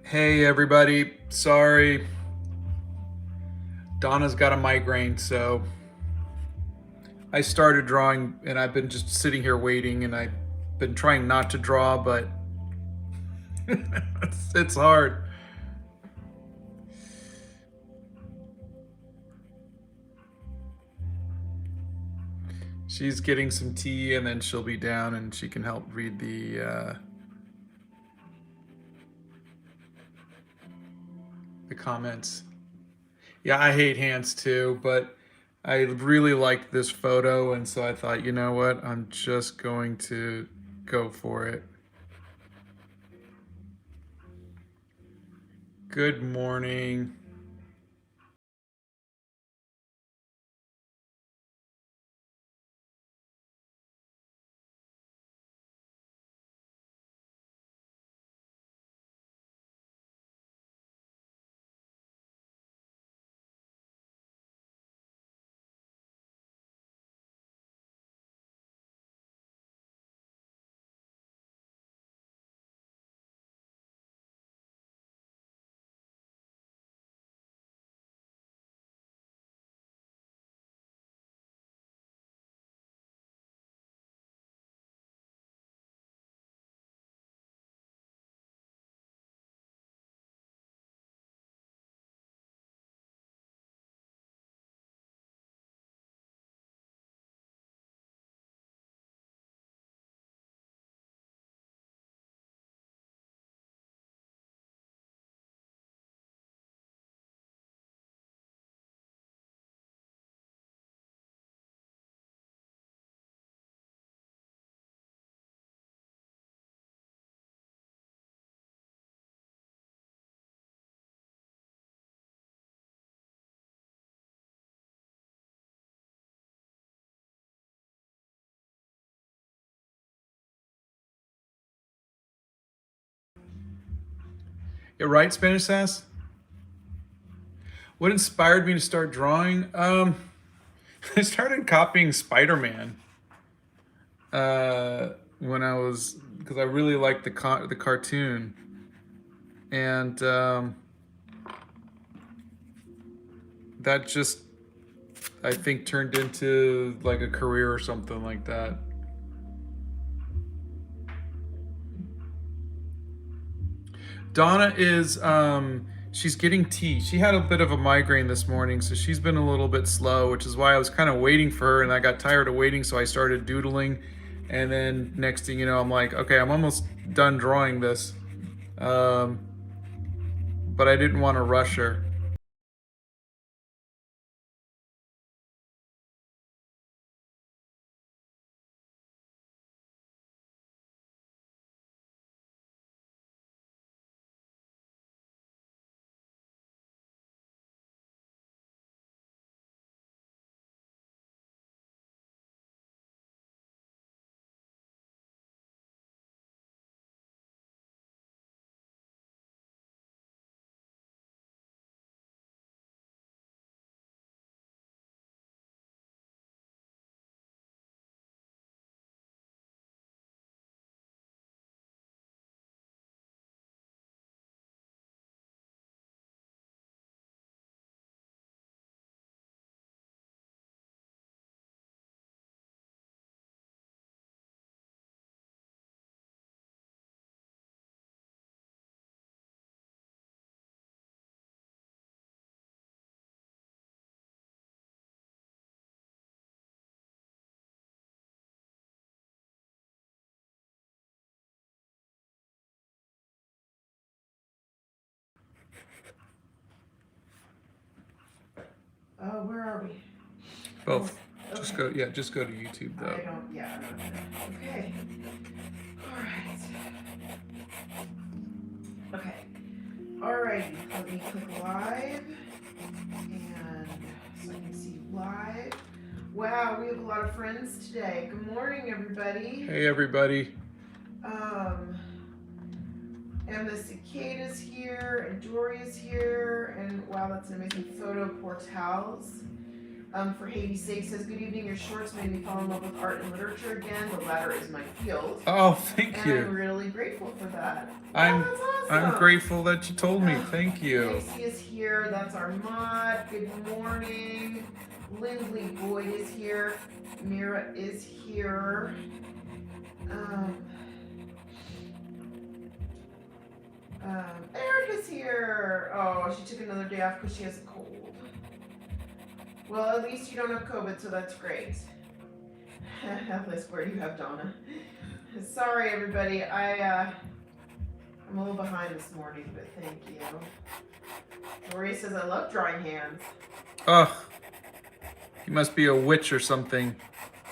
Hey everybody, sorry. Donna's got a migraine, so I started drawing and I've been just sitting here waiting and I've been trying not to draw, but it's hard. She's getting some tea and then she'll be down and she can help read the comments. Yeah, I hate hands too, but I really liked this photo and so I thought, you know what, I'm just going to go for it. Good morning. Yeah, right, Spanish Sass? What inspired me to start drawing? I started copying Spider-Man when I was because I really liked the cartoon, and that just I think turned into like a career or something like that. Donna is she's getting tea. She had a bit of a migraine this morning, so she's been a little bit slow, which is why I was kind of waiting for her and I got tired of waiting, so I started doodling. And then next thing you know, I'm like, okay, I'm almost done drawing this. Um, but I didn't want to rush her. Where are we? Both. Oh, Just okay. just go to YouTube though. I don't, yeah, I don't know. Okay. All right. Okay. All right. Let me click live and so I can see you live. Wow, we have a lot of friends today. Good morning, everybody. Hey everybody. Um, and the Cicada's here, and Dory is here, and wow, that's an amazing photo. Portals. For Hades' sake says, good evening, your shorts made me fall in love with art and literature again. The latter is my field. Oh, thank And I'm you. really grateful for that. I'm That's awesome. I'm grateful that you told me. Thank you. Lacey is here. That's our mod. Good morning. Lindley Boyd is here. Mira is here. Erica's here. Oh, she took another day off because she has a cold. Well, at least you don't have COVID, so that's great. Where do you have Donna? Sorry, everybody. I'm a little behind this morning, but thank you. Maria says, I love drawing hands. Ugh. You must be a witch or something.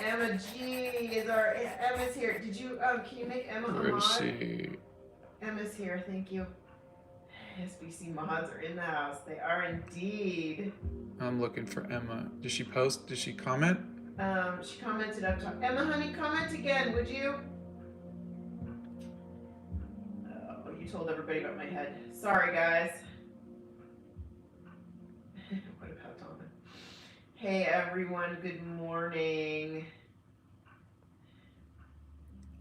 Emma G is Emma's here. Did you, can you make Emma a Where mod? is she? Emma's here, thank you. SBC mods are in the house. They are indeed. I'm looking for Emma. Did she post? Did she comment? She commented up top. Emma, honey, comment again, would you? Oh, you told everybody about my head. Sorry, guys. What about Donna? Hey, everyone. Good morning.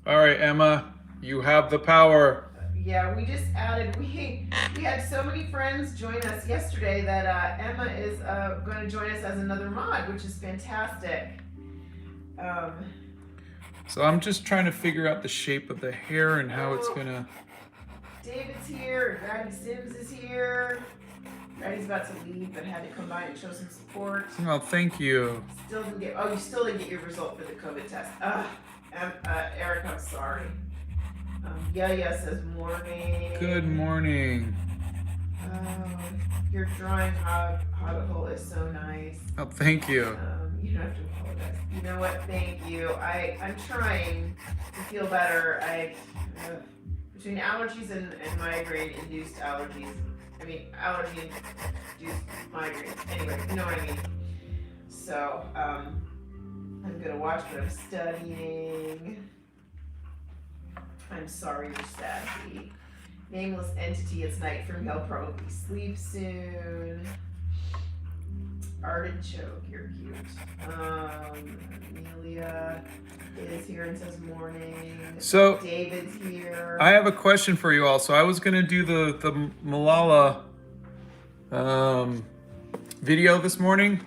All right, Emma, you have the power. Yeah, we just added, we had so many friends join us yesterday that Emma is going to join us as another mod, which is fantastic. So I'm just trying to figure out the shape of the hair and how it's gonna... David's here, Ratty Sims is here. Ratty's about to leave, but had to come by and show some support. Oh, thank you. You still didn't get your result for the COVID test. Eric, I'm sorry. Yeah says morning. Good morning. Your drawing Hobbit hole is so nice. Oh, thank you. You don't have to apologize. You know what? Thank you. I'm trying to feel better. Between allergies and migraine-induced allergies. I mean, allergy-induced migraine. Anyway, you know what I mean. So, I'm gonna watch what I'm studying. I'm sorry you're sad, Nameless entity, it's night for me. I'll probably sleep soon. Artichoke, you're cute. Amelia is here and says morning. So David's here. I have a question for you all. So I was gonna do the Malala video this morning,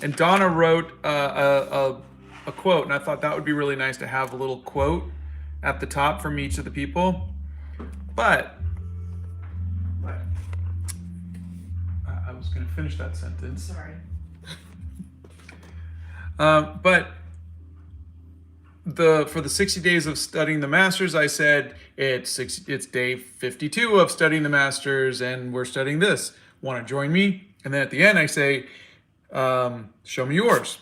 and Donna wrote a quote, and I thought that would be really nice to have a little quote at the top from each of the people. But What? I was going to finish that sentence. Sorry. But for the 60 days of studying the masters, I said it's day 52 of studying the masters, and we're studying this. Want to join me? And then at the end, I say, show me yours.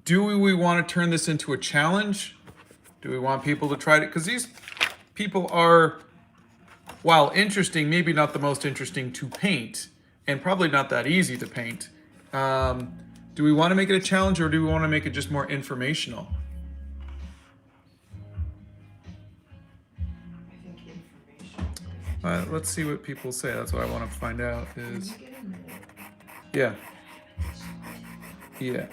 Do we want to turn this into a challenge? Do we want people to try it? Because these people are, while interesting, maybe not the most interesting to paint, and probably not that easy to paint. Do we want to make it a challenge, or do we want to make it just more informational? I think information. Let's see what people say. That's what I want to find out is... Can you get a minute? Yeah. Yeah.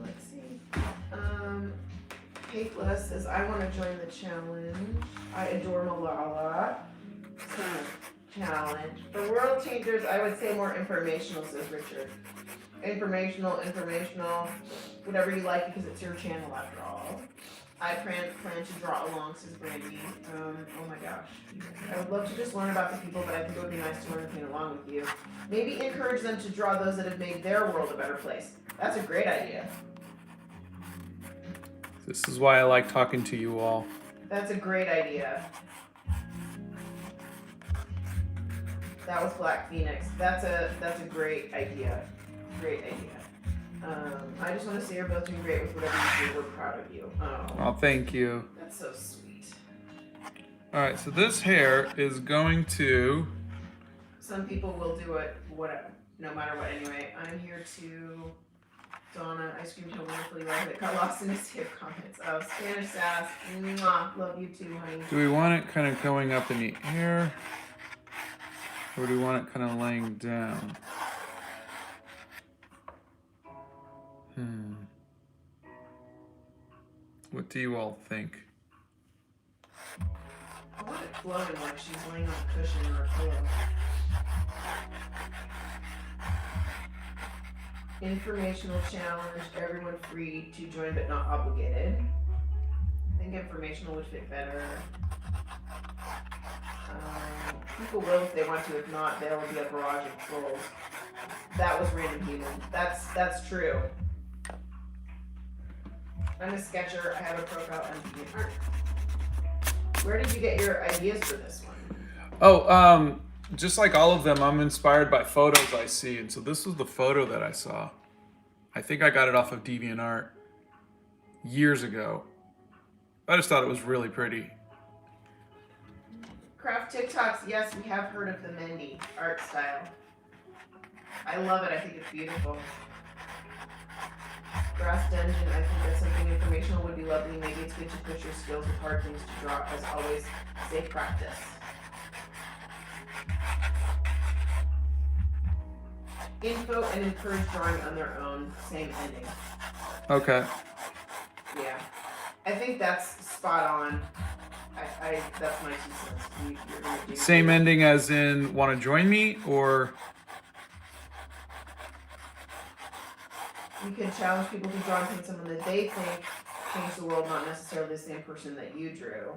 Let's see. Hateless says, I want to join the challenge. I adore Malala. Challenge. For world changers, I would say more informational, says Richard. Informational, whatever you like, because it's your channel after all. I plan to draw along, says Brandy. Oh my gosh. I would love to just learn about the people, but I think it would be nice to learn and paint along with you. Maybe encourage them to draw those that have made their world a better place. That's a great idea. This is why I like talking to you all. That's a great idea. That was Black Phoenix. That's a great idea. Great idea. I just want to say you're both doing great with whatever you do. We're proud of you. Oh, thank you. That's so sweet. All right, so this hair is going to... Some people will do it whatever, no matter what. Anyway, I'm here to Donna ice cream till wonderfully love it. Got lost in a sea of comments. Oh, Spanish sass. Mwah. Love you too, honey. Do we want it kind of going up in the air? Or do we want it kind of laying down? What do you all think? I want it flowing like she's laying on a cushion or a pillow. Informational challenge, everyone free to join but not obligated. I think informational would fit better. People will if they want to, if not, there will be a barrage of trolls. That was random human. That's true. I'm a sketcher, I have a profile on DeviantArt. Where did you get your ideas for this one? Oh, just like all of them, I'm inspired by photos I see. And so this was the photo that I saw. I think I got it off of DeviantArt years ago. I just thought it was really pretty. Craft TikToks, yes, we have heard of the Mendy art style. I love it, I think it's beautiful. Grass Dungeon, I think that's something informational would be lovely. Maybe it's good to push your skills with hard things to draw. As always, safe practice. Info and encourage drawing on their own, same ending. Okay. Yeah. I think that's spot on. That's my 2 cents. You're gonna do Same ending as in want to join me, or you can challenge people to draw and paint someone that they think changed the world, not necessarily the same person that you drew.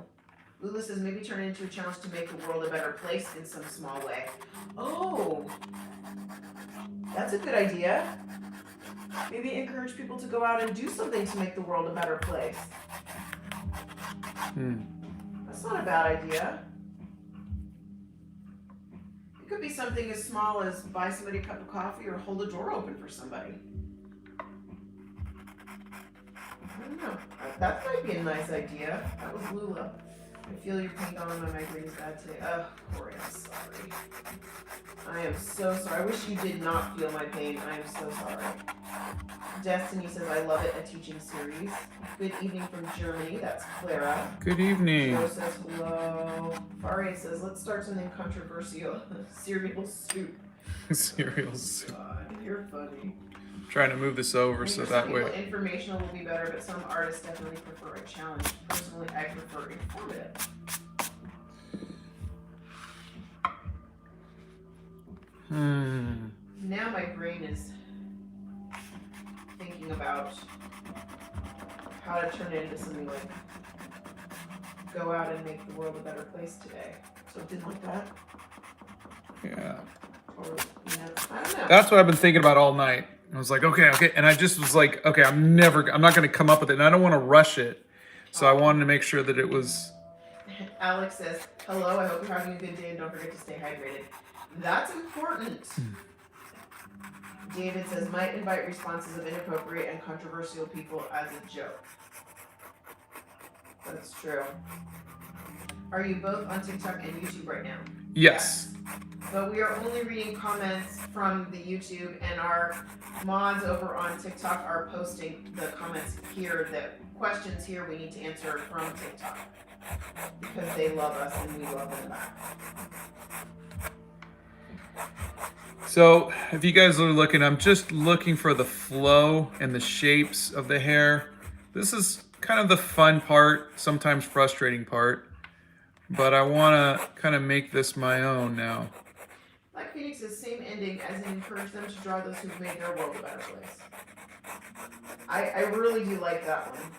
Lula says maybe turn it into a challenge to make the world a better place in some small way. Oh, that's a good idea. Maybe encourage people to go out and do something to make the world a better place. That's not a bad idea. It could be something as small as buy somebody a cup of coffee or hold a door open for somebody. I don't know. That might be a nice idea. That was Lula. I feel your pain on my migraine is bad today. Oh, Corey, I'm sorry. I am so sorry. I wish you did not feel my pain. I am so sorry. Destiny says, I love it, a teaching series. Good evening from Germany. That's Clara. good evening. Joe says, hello. Faria says, let's start something controversial. Cereal soup. Cereal soup. God, you're funny. Trying to move this over so that way. Informational will be better, but some artists definitely prefer a challenge. Personally, I prefer informative. Now my brain is thinking about how to turn it into something like go out and make the world a better place today. Something like that. Yeah. Or, I don't know. That's what I've been thinking about all night. I was like, okay. And I just was like, okay, I'm not going to come up with it. And I don't want to rush it. So I wanted to make sure that it was. Alex says, hello, I hope you're having a good day and don't forget to stay hydrated. That's important. David says, might invite responses of inappropriate and controversial people as a joke. That's true. Are you both on TikTok and YouTube right now? Yes. But we are only reading comments from the YouTube, and our mods over on TikTok are posting the comments here, the questions here we need to answer from TikTok. Because they love us and we love them back. So if you guys are looking, I'm just looking for the flow and the shapes of the hair. This is kind of the fun part, sometimes frustrating part. But I want to kind of make this my own now. Black Phoenix is same ending as in encourage them to draw those who've made their world a better place. I really do like that one.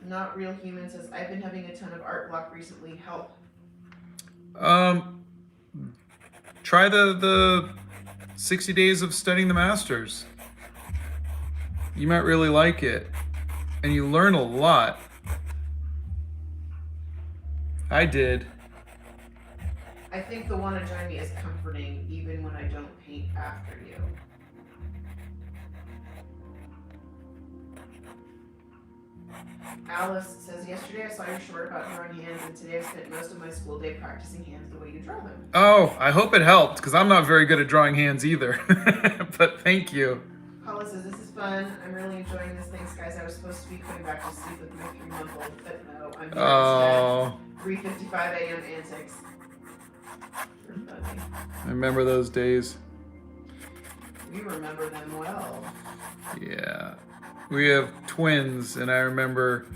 Not Real Human says, I've been having a ton of art block recently. Help. Try the 60 days of studying the masters. You might really like it. And you learn a lot. I did. I think the one to join me is comforting even when I don't paint after you. Alice says, yesterday I saw your short about drawing hands, and today I spent most of my school day practicing hands the way you draw them. Oh, I hope it helped, because I'm not very good at drawing hands either. But thank you. Paula says, this is fun. I'm really enjoying this. Thanks, guys. I was supposed to be coming back to sleep with my 3-month-old, but no, I'm here Oh, instead. 3:55 a.m. antics. You're funny. I remember those days. We remember them well. Yeah. We have twins, and I remember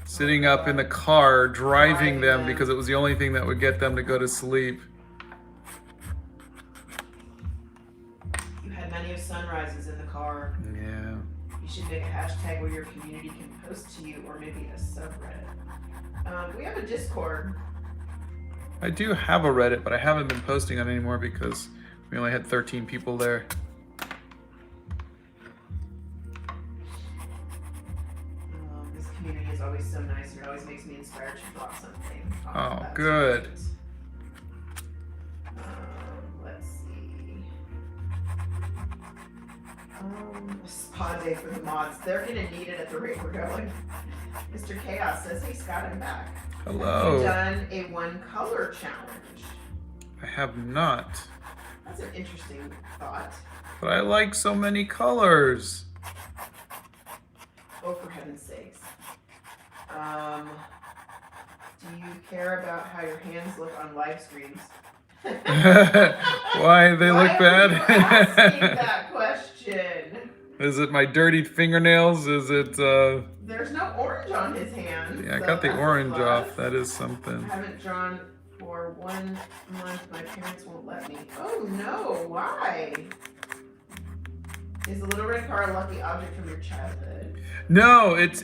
sitting up in the car driving them because it was the only thing that would get them to go to sleep. You had many of sunrises in the car. Yeah. You should make a hashtag where your community can post to you, or maybe a subreddit. We have a Discord. I do have a Reddit, but I haven't been posting on it anymore because we only had 13 people there. This community is always so nice. It always makes me inspired to draw something. Oh, That's good. great. Let's see. Spa day for the mods. They're gonna need it at the rate we're going. Mr. Chaos says, hey Scott, I'm back. Hello. Have you done a one color challenge? I have not, That's an interesting thought. but I like so many colors. Oh, for heaven's sakes. Do you care about how your hands look on live streams? Why they look bad? Why are you asking that question? Is it my dirty fingernails? Is it There's no orange on his hand. yeah, I so got the that's a orange plus. off. That is something. I haven't drawn for 1 month. My parents won't let me. Oh no, why? Is the little red car a lucky object from your childhood? No, it's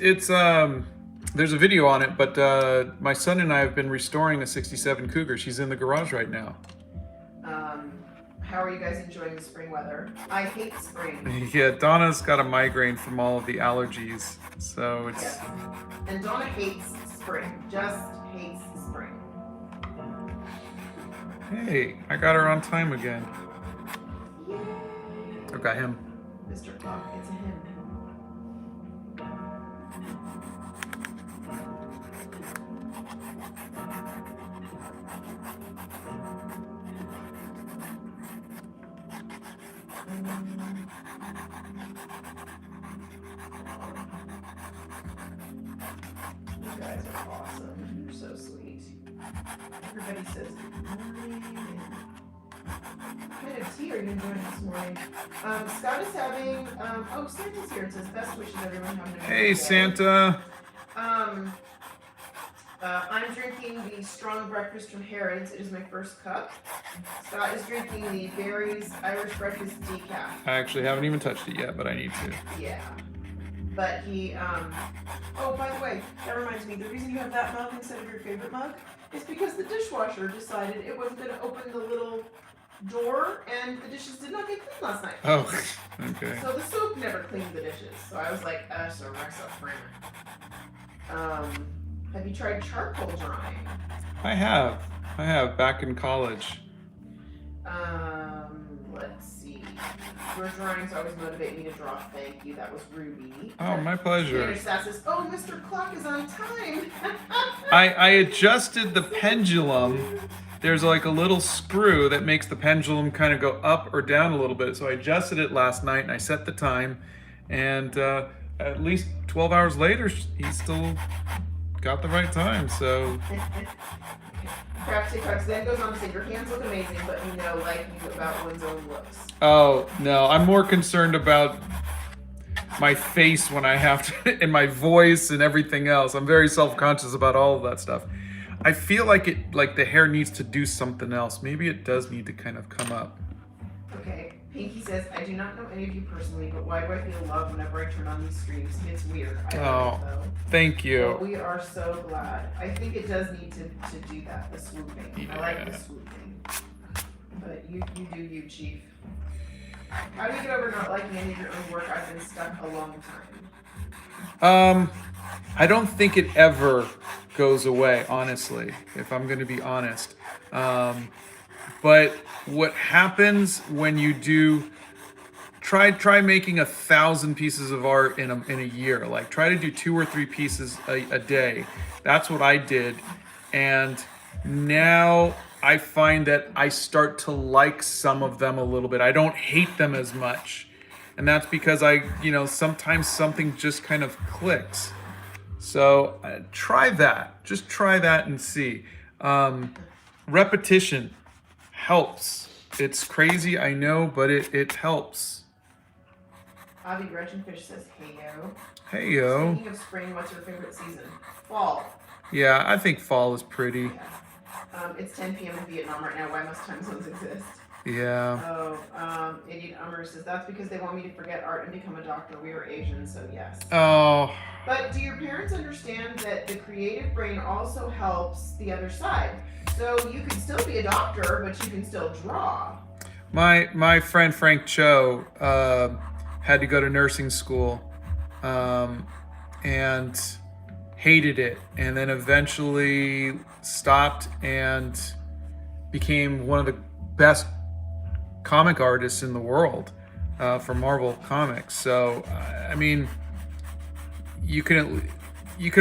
there's a video on it, but my son and I have been restoring a 67 Cougar. She's in the garage right now. How are you guys enjoying the spring weather? I hate spring. Yeah, Donna's got a migraine from all of the allergies, so it's Yeah. And Donna hates spring. Just hates spring. Hey, I got her on time again. Yay! I got him. Mr. Clock, it's a him. You guys are awesome. You're so sweet. Everybody says good morning. What kind of tea are you enjoying this morning? Scott is having, oh, Santa's here. It says best wishes everyone having a good Hey, day. Santa. I'm drinking the strong breakfast from Harrods. It is my first cup. Scott is drinking the Berries Irish breakfast decaf. I actually haven't even touched it yet, but I need to. Yeah. But he, oh, by the way, that reminds me, the reason you have that mug instead of your favorite mug is because the dishwasher decided it wasn't going to open the little door, and the dishes did not get cleaned last night. Oh, okay. So the soap never cleaned the dishes. So I was like, so Rex have you tried charcoal drawing? I have. Back in college. Let's see. Your drawings always motivate me to draw. Thank you. That was Ruby. Oh, my pleasure. Tanner Sass says, oh, Mr. Clock is on time. I adjusted the pendulum. There's like a little screw that makes the pendulum kind of go up or down a little bit. So I adjusted it last night and I set the time. And at least 12 hours later, he still got the right time. So Craft TikToks then goes on to say, your hands look amazing, but you know, liking about one's own looks. oh no, I'm more concerned about my face when I have to, and my voice and everything else. I'm very self-conscious about all of that stuff. I feel like the hair needs to do something else. Maybe it does need to kind of come up. Okay, Pinky says, I do not know any of you personally, but why do I feel love whenever I turn on these streams? It's weird. I love it though. Thank you. But we are so glad. I think it does need to do that, the swooping. I like the swooping. But you do you, Chief. How do you get over not liking any of your own work? I've been stuck a long time. I don't think it ever goes away, honestly, if I'm going to be honest. But what happens when you do try making 1,000 pieces of art in a year. Like try to do 2 or 3 pieces a day. That's what I did, and now I find that I start to like some of them a little bit. I don't hate them as much, and that's because sometimes something just kind of clicks. So try that. Just try that and see. Repetition helps. It's crazy, I know, but it helps. Avi Gretchenfish says, "Hey yo." Hey yo. Speaking of spring, what's your favorite season? Fall. Yeah, I think fall is pretty. Yeah. It's 10 p.m. in Vietnam right now. Why must time zones exist? Yeah. Oh, Idiot Ummer says, that's because they want me to forget art and become a doctor. We are Asian, so yes. Oh. But do your parents understand that the creative brain also helps the other side? So you can still be a doctor, but you can still draw. My friend Frank Cho had to go to nursing school and hated it, and then eventually stopped and became one of the best comic artists in the world for Marvel Comics. So I mean, you can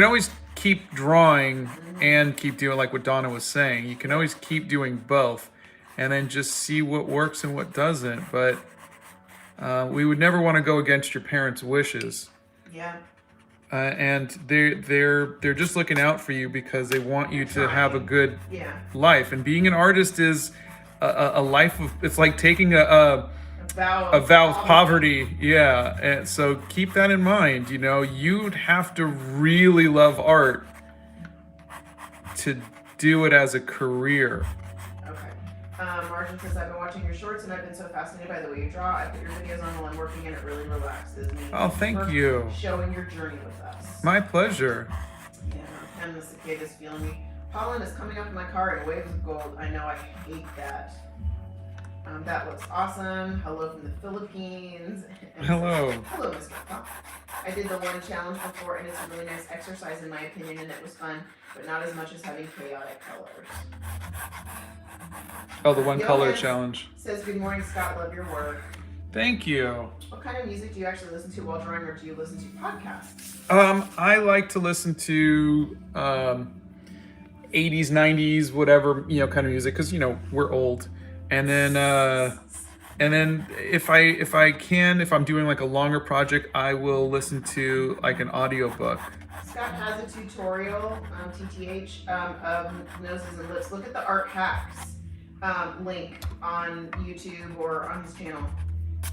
always keep drawing and keep doing like what Donna was saying. You can always keep doing both, and then just see what works and what doesn't. But we would never want to go against your parents' wishes. Yeah. And they're just looking out for you because they want you to have a good life. And being an artist is a life of, it's like taking a vow of poverty. Yeah. And so keep that in mind. You'd have to really love art to do it as a career. Martin says, I've been watching your shorts and I've been so fascinated by the way you draw. I put your videos on while I'm working and it really relaxes me. Oh, thank you. Showing your journey with us. My pleasure. Yeah, and the cicada's feeling me. Pollen is coming up in my car in waves of gold. I know, I hate that. That looks awesome. Hello from the Philippines. Hello. Hello, Mr. Pop. I did the one challenge before and it's a really nice exercise in my opinion and it was fun, but not as much as having chaotic colors. Oh, the one color challenge. Says, good morning, Scott. Love your work. Thank you. What kind of music do you actually listen to while drawing, or do you listen to podcasts? I like to listen to 80s, 90s, whatever, kind of music, because we're old. And then if I'm doing like a longer project, I will listen to like an audiobook. Scott has a tutorial, TTH, of noses and lips. Look at the art hacks link on YouTube or on his channel.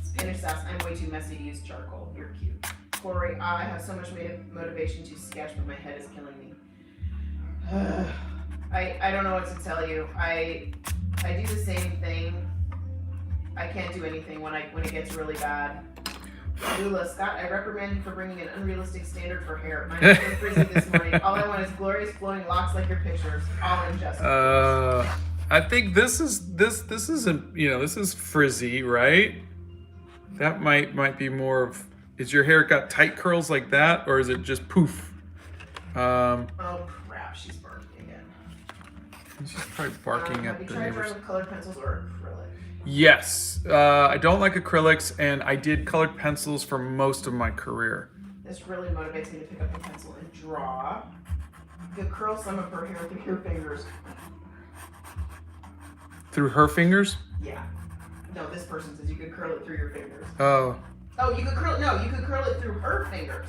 Spanish sass, I'm way too messy to use charcoal. You're cute. Corey, I have so much motivation to sketch, but my head is killing me. I don't know what to tell you. I do the same thing. I can't do anything when it gets really bad. Lula, Scott, I reprimand you for bringing an unrealistic standard for hair. Mine is so frizzy this morning. All I want is glorious flowing locks like your pictures. All injustice. I think this isn't, this is frizzy, right? That might be more of, is your hair got tight curls like that, or is it just poof? Oh crap, she's barking again. She's probably barking at the neighbors. Have you tried drawing with colored pencils or acrylic? Yes, I don't like acrylics, and I did colored pencils for most of my career. This really motivates me to pick up a pencil and draw. You could curl some of her hair through your fingers. Through her fingers? Yeah. No, this person says you could curl it through your fingers. Oh. Oh, you could curl it through her fingers.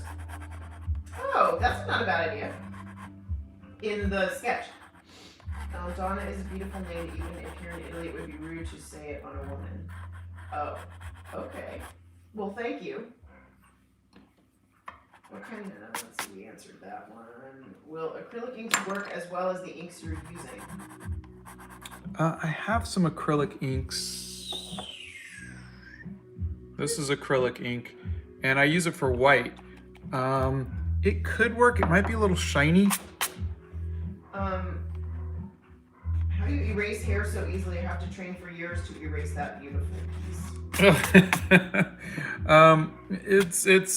Oh, that's not a bad idea. In the sketch. Donna is a beautiful name. Even if you're in Italy, it would be rude to say it on a woman. Oh, okay. Well, thank you. What kind of, let's see, we answered that one. Will acrylic inks work as well as the inks you're using? I have some acrylic inks. This is acrylic ink, and I use it for white. It could work. It might be a little shiny. How do you erase hair so easily? I have to train for years to erase that beautiful piece. It's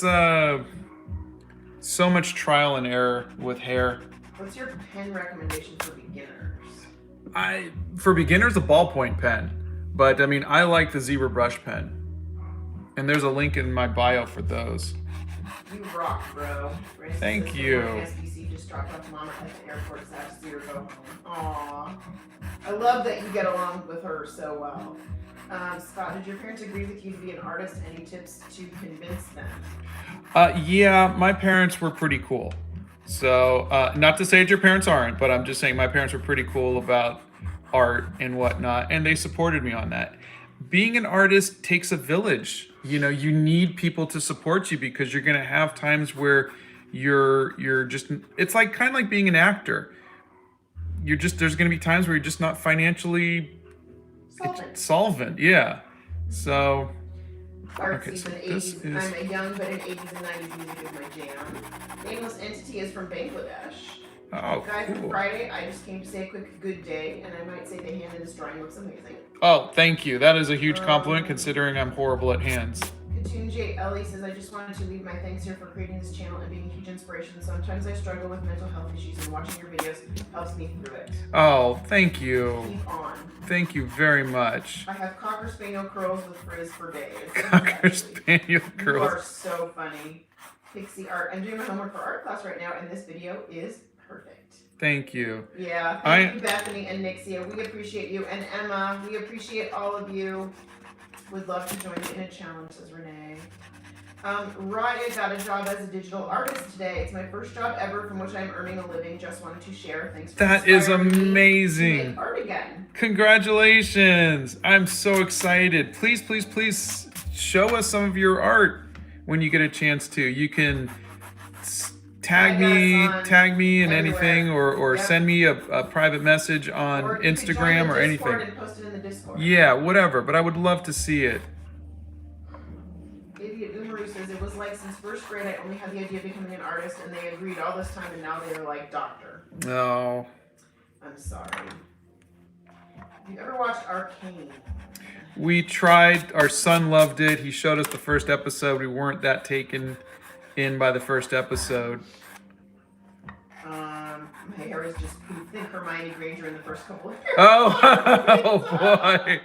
so much trial and error with hair. What's your pen recommendation for beginners? For beginners, a ballpoint pen, but I mean, I like the zebra brush pen. And there's a link in my bio for those. You rock, bro. Grace Thank says, you. SBC just dropped off Mama at the airport, so I have to see her go home. Aw. I love that you get along with her so well. Scott, did your parents agree with you to be an artist? Any tips to convince them? Yeah, my parents were pretty cool. So, not to say that your parents aren't, but I'm just saying my parents were pretty cool about art and whatnot, and they supported me on that. Being an artist takes a village. You know, you need people to support you because you're gonna have times where you're just. It's like kind of like being an actor. There's gonna be times where you're just not financially solvent. Yeah. So. Art Okay, season so 80s. this is- I'm a young, but in 80s and 90s music is my jam. Nameless Entity is from Bangladesh. Oh, Guys, cool. on Friday, I just came to say a quick good day, and I might say the hand in this drawing looks amazing. Oh, thank you. That is a huge compliment considering I'm horrible at hands. Katoon J. Ellie says, I just wanted to leave my thanks here for creating this channel and being a huge inspiration. Sometimes I struggle with mental health issues, and watching your videos helps me through it. Oh, thank you. Keep on. Thank you very much. I have Cocker Spaniel curls with frizz for days. Cocker Spaniel You girls. are so funny. Pixie Art. I'm doing my homework for art class right now, and this video is perfect. Thank you. Yeah, thank you, Bethany and Nixia. We appreciate you. And Emma, we appreciate all of you. Would love to join you in a challenge, says Renee. Raya got a job as a digital artist today. It's my first job ever from which I'm earning a living. Just wanted to share. Thanks for That is inspiring me to amazing. make art again. Congratulations. I'm so excited. Please, please, please show us some of your art when you get a chance to. You can tag me in everywhere. anything or Yep. send me a private message on Or you could join Instagram the or Discord anything. and post it in the Discord. Yeah, whatever, but I would love to see it. Idiot Umaru says, it was like since first grade I only had the idea of becoming an artist, and they agreed all this time, and now they're like, doctor. No. I'm sorry. Have you ever watched Arcane? We tried. Our son loved it. He showed us the first episode. We weren't that taken in by the first episode. My hair is just think Hermione Granger in the first couple of years. Oh, oh boy.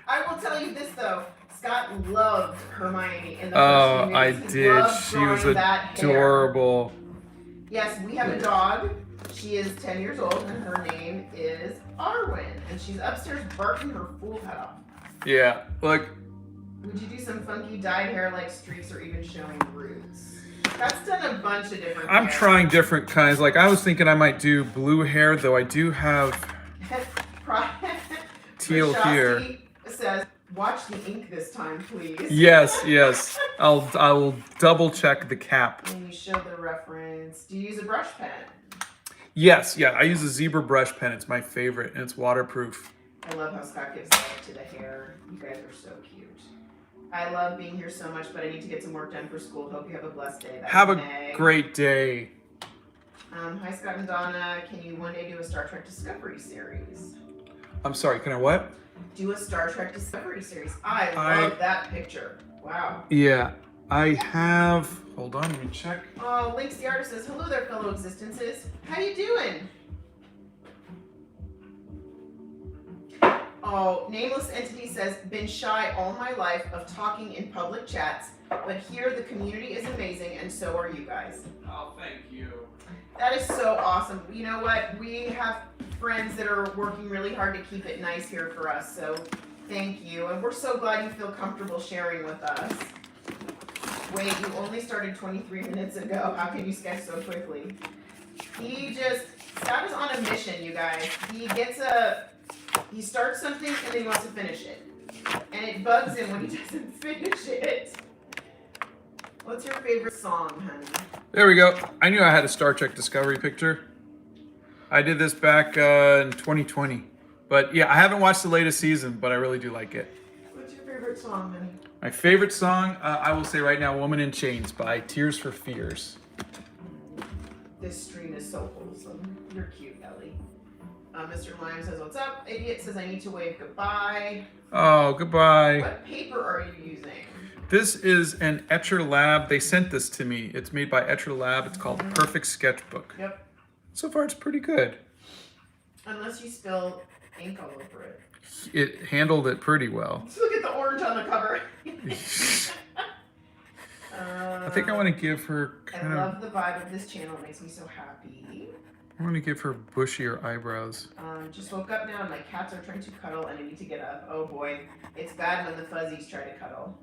I will tell you this though. Scott loved Hermione in the Oh, first I few minutes. He did. loved She was drawing that hair. adorable. Yes, we have a dog. She is 10 years old, and her name is Arwen. And she's upstairs barking her fool head off. Yeah, look. Would you do some funky dyed hair like streaks or even showing roots? That's done a bunch of different I'm hair. trying different kinds. Like, I was thinking I might do blue hair, though I do have teal here. Prashasti says, watch the ink this time, please. Yes, yes. I will double check the cap. And you show the reference. Do you use a brush pen? Yes, yeah. I use a zebra brush pen. It's my favorite, and it's waterproof. I love how Scott gives love to the hair. You guys are so cute. I love being here so much, but I need to get some work done for school. Hope you have a blessed day. That's Have a May. great day. Hi, Scott and Donna. Can you one day do a Star Trek Discovery series? I'm sorry, can I what? Do a Star Trek Discovery series. I love that picture. Wow. Yeah, I have. Hold on, let me check. Oh, Links the artist says, hello there, fellow existences. How you doing? Oh, Nameless Entity says, been shy all my life of talking in public chats, but here the community is amazing, and so are you guys. Oh, thank you. That is so awesome. You know what? We have friends that are working really hard to keep it nice here for us, so thank you. And we're so glad you feel comfortable sharing with us. Wait, you only started 23 minutes ago. How can you sketch so quickly? Scott is on a mission, you guys. He starts something and then he wants to finish it. And it bugs him when he doesn't finish it. What's your favorite song, honey? There we go. I knew I had a Star Trek Discovery picture. I did this back in 2020. But yeah, I haven't watched the latest season, but I really do like it. What's your favorite song, honey? My favorite song, I will say right now, Woman in Chains by Tears for Fears. This stream is so wholesome. You're cute, Ellie. Mr. Lime says, what's up? Idiot says, I need to wave goodbye. Oh, goodbye. What paper are you using? This is an Etcher Lab. They sent this to me. It's made by Etcher Lab. It's called Perfect Sketchbook. Yep. So far, it's pretty good. Unless you spill ink all over it. It handled it pretty well. Just look at the orange on the cover. I think I want to give her I kind of. love the vibe of this channel. It makes me so happy. I want to give her bushier eyebrows. Just woke up now and my cats are trying to cuddle and I need to get up. Oh boy, it's bad when the fuzzies try to cuddle.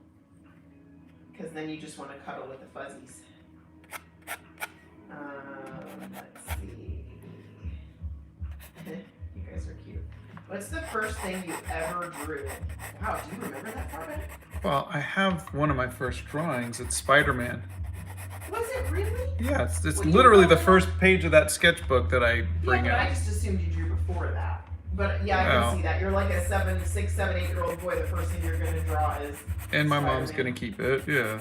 Because then you just want to cuddle with the fuzzies. Let's see. You guys are cute. What's the first thing you ever drew? Wow, do you remember that far back? Well, I have one of my first drawings. It's Spider-Man. Was it really? Yeah, it's Well, you literally the know- first page of that sketchbook that I bring Yeah, but out. I just assumed you drew before that. But yeah, I Oh. can see that. You're like a 6, 7, 8-year-old boy. The first thing you're going to draw is And my mom's Spider-Man. gonna keep it, yeah.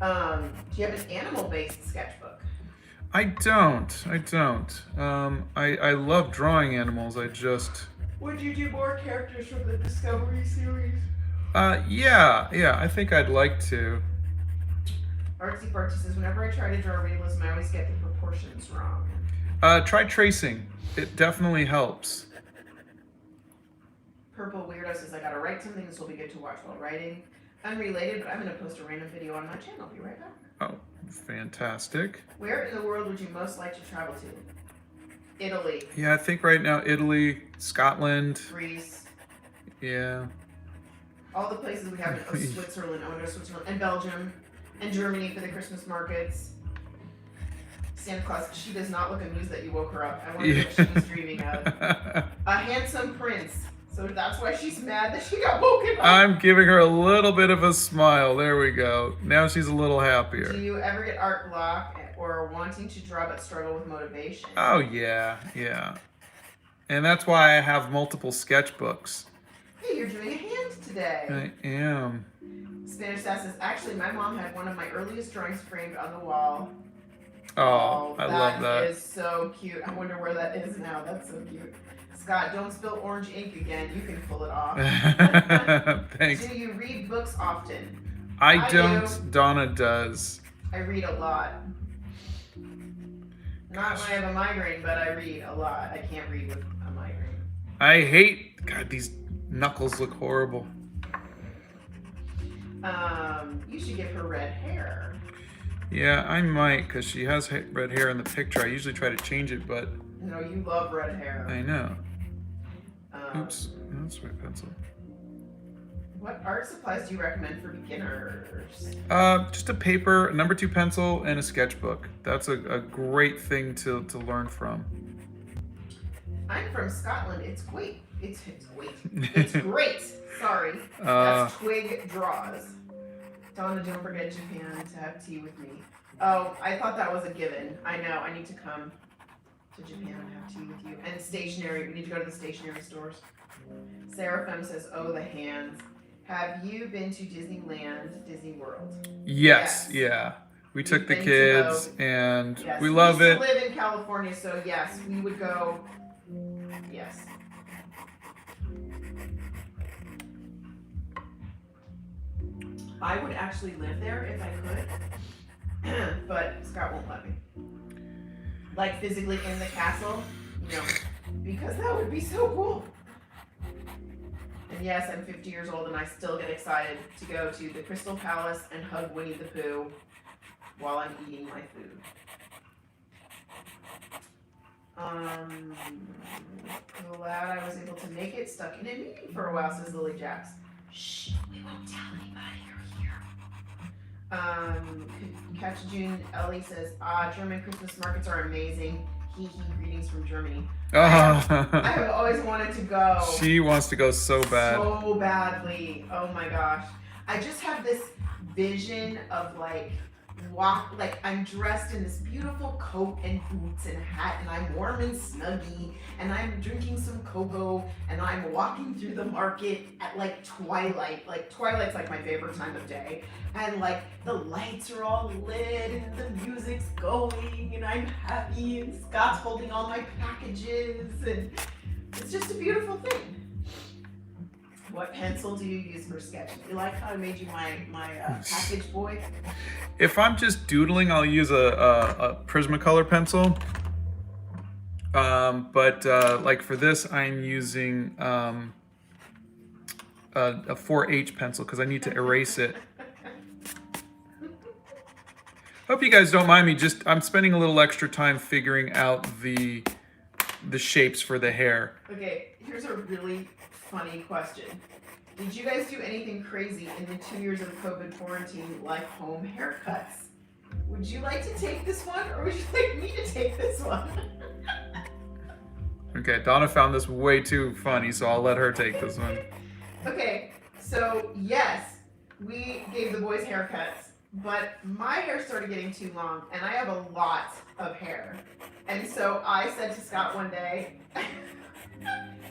Do you have an animal-based sketchbook? I don't. I love drawing animals. I just. Would you do more characters from the Discovery series? Yeah. I think I'd like to. Artsy Fartsy says, whenever I try to draw realism, I always get the proportions wrong. Try tracing. It definitely helps. Purple Weirdo says, I gotta write something. This will be good to watch while writing. Unrelated, but I'm gonna post a random video on my channel. Be right back. Oh, fantastic. Where in the world would you most like to travel to? Italy, Yeah, I think right now Italy, Scotland. Greece, Yeah. all the places we haven't. Oh, Switzerland. I want to go to Switzerland and Belgium and Germany for the Christmas markets. Santa Claus, she does not look amused that you woke her up. I wonder what she was dreaming of. A handsome prince. So that's why she's mad that she got woken up. I'm giving her a little bit of a smile. There we go. Now she's a little Do happier. you ever get art block or wanting to draw but struggle with motivation? Oh, yeah. And that's why I have multiple sketchbooks. Hey, you're doing a hand today. I am. Spanish Sass says, actually, my mom had one of my earliest drawings framed on the wall. Oh, I love That that. is so cute. I wonder where that is now. That's so cute. Scott, don't spill orange ink again. You can pull it off. Thanks. Do you read books often? I do. don't. Donna does. I read a lot. Not when I have a migraine, but I read a lot. I can't read with a migraine. I hate. God, these knuckles look horrible. You should give her red hair. Yeah, I might, because she has red hair in the picture. I usually try to change it, but No, you love red hair. I know. Um, Oops, that's my pencil. What art supplies do you recommend for beginners? Just a paper, a number 2 pencil, and a sketchbook. That's a great thing to learn from. I'm from Scotland. It's great. It's great. It's great. Sorry. That's Twig Draws. Donna, don't forget Japan to have tea with me. Oh, I thought that was a given. I know. I need to come to Japan and have tea with you. And stationery. We need to go to the stationery stores. Seraphim says, oh, the hands. Have you been to Disneyland, Disney World? Yes, Yes. yeah. We took the been to kids, both. and Yes. we love used it. to live in California, so yes, we would go. Yes. I would actually live there if I could, but Scott won't let me. Like physically in the castle, no, because that would be so cool. And yes, I'm 50 years old and I still get excited to go to the Crystal Palace and hug Winnie the Pooh while I'm eating my food. Glad I was able to make it. Stuck in a meeting for a while, says Lily Jax. Shh, we won't tell anybody you're here. Catch June Ellie says, German Christmas markets are amazing. Hee hee, greetings from Germany. I have always wanted to go. She wants to go so bad. So badly. Oh my gosh. I just have this vision of like I'm dressed in this beautiful coat and boots and hat and I'm warm and snuggy and I'm drinking some cocoa and I'm walking through the market at like twilight. Like twilight's like my favorite time of day. And like the lights are all lit and the music's going and I'm happy and Scott's holding all my packages and it's just a beautiful thing. What pencil do you use for sketching? You like how I made you my package boy? If I'm just doodling, I'll use a Prismacolor pencil. But like for this, I'm using a 4H pencil because I need to erase it. Hope you guys don't mind me. I'm spending a little extra time figuring out the shapes for the hair. Okay, here's a really funny question. Did you guys do anything crazy in the 2 years of COVID quarantine, like home haircuts? Would you like to take this one, or would you like me to take this one? Okay, Donna found this way too funny, so I'll let her take this one. Okay, so yes, we gave the boys haircuts, but my hair started getting too long, and I have a lot of hair. And so I said to Scott one day,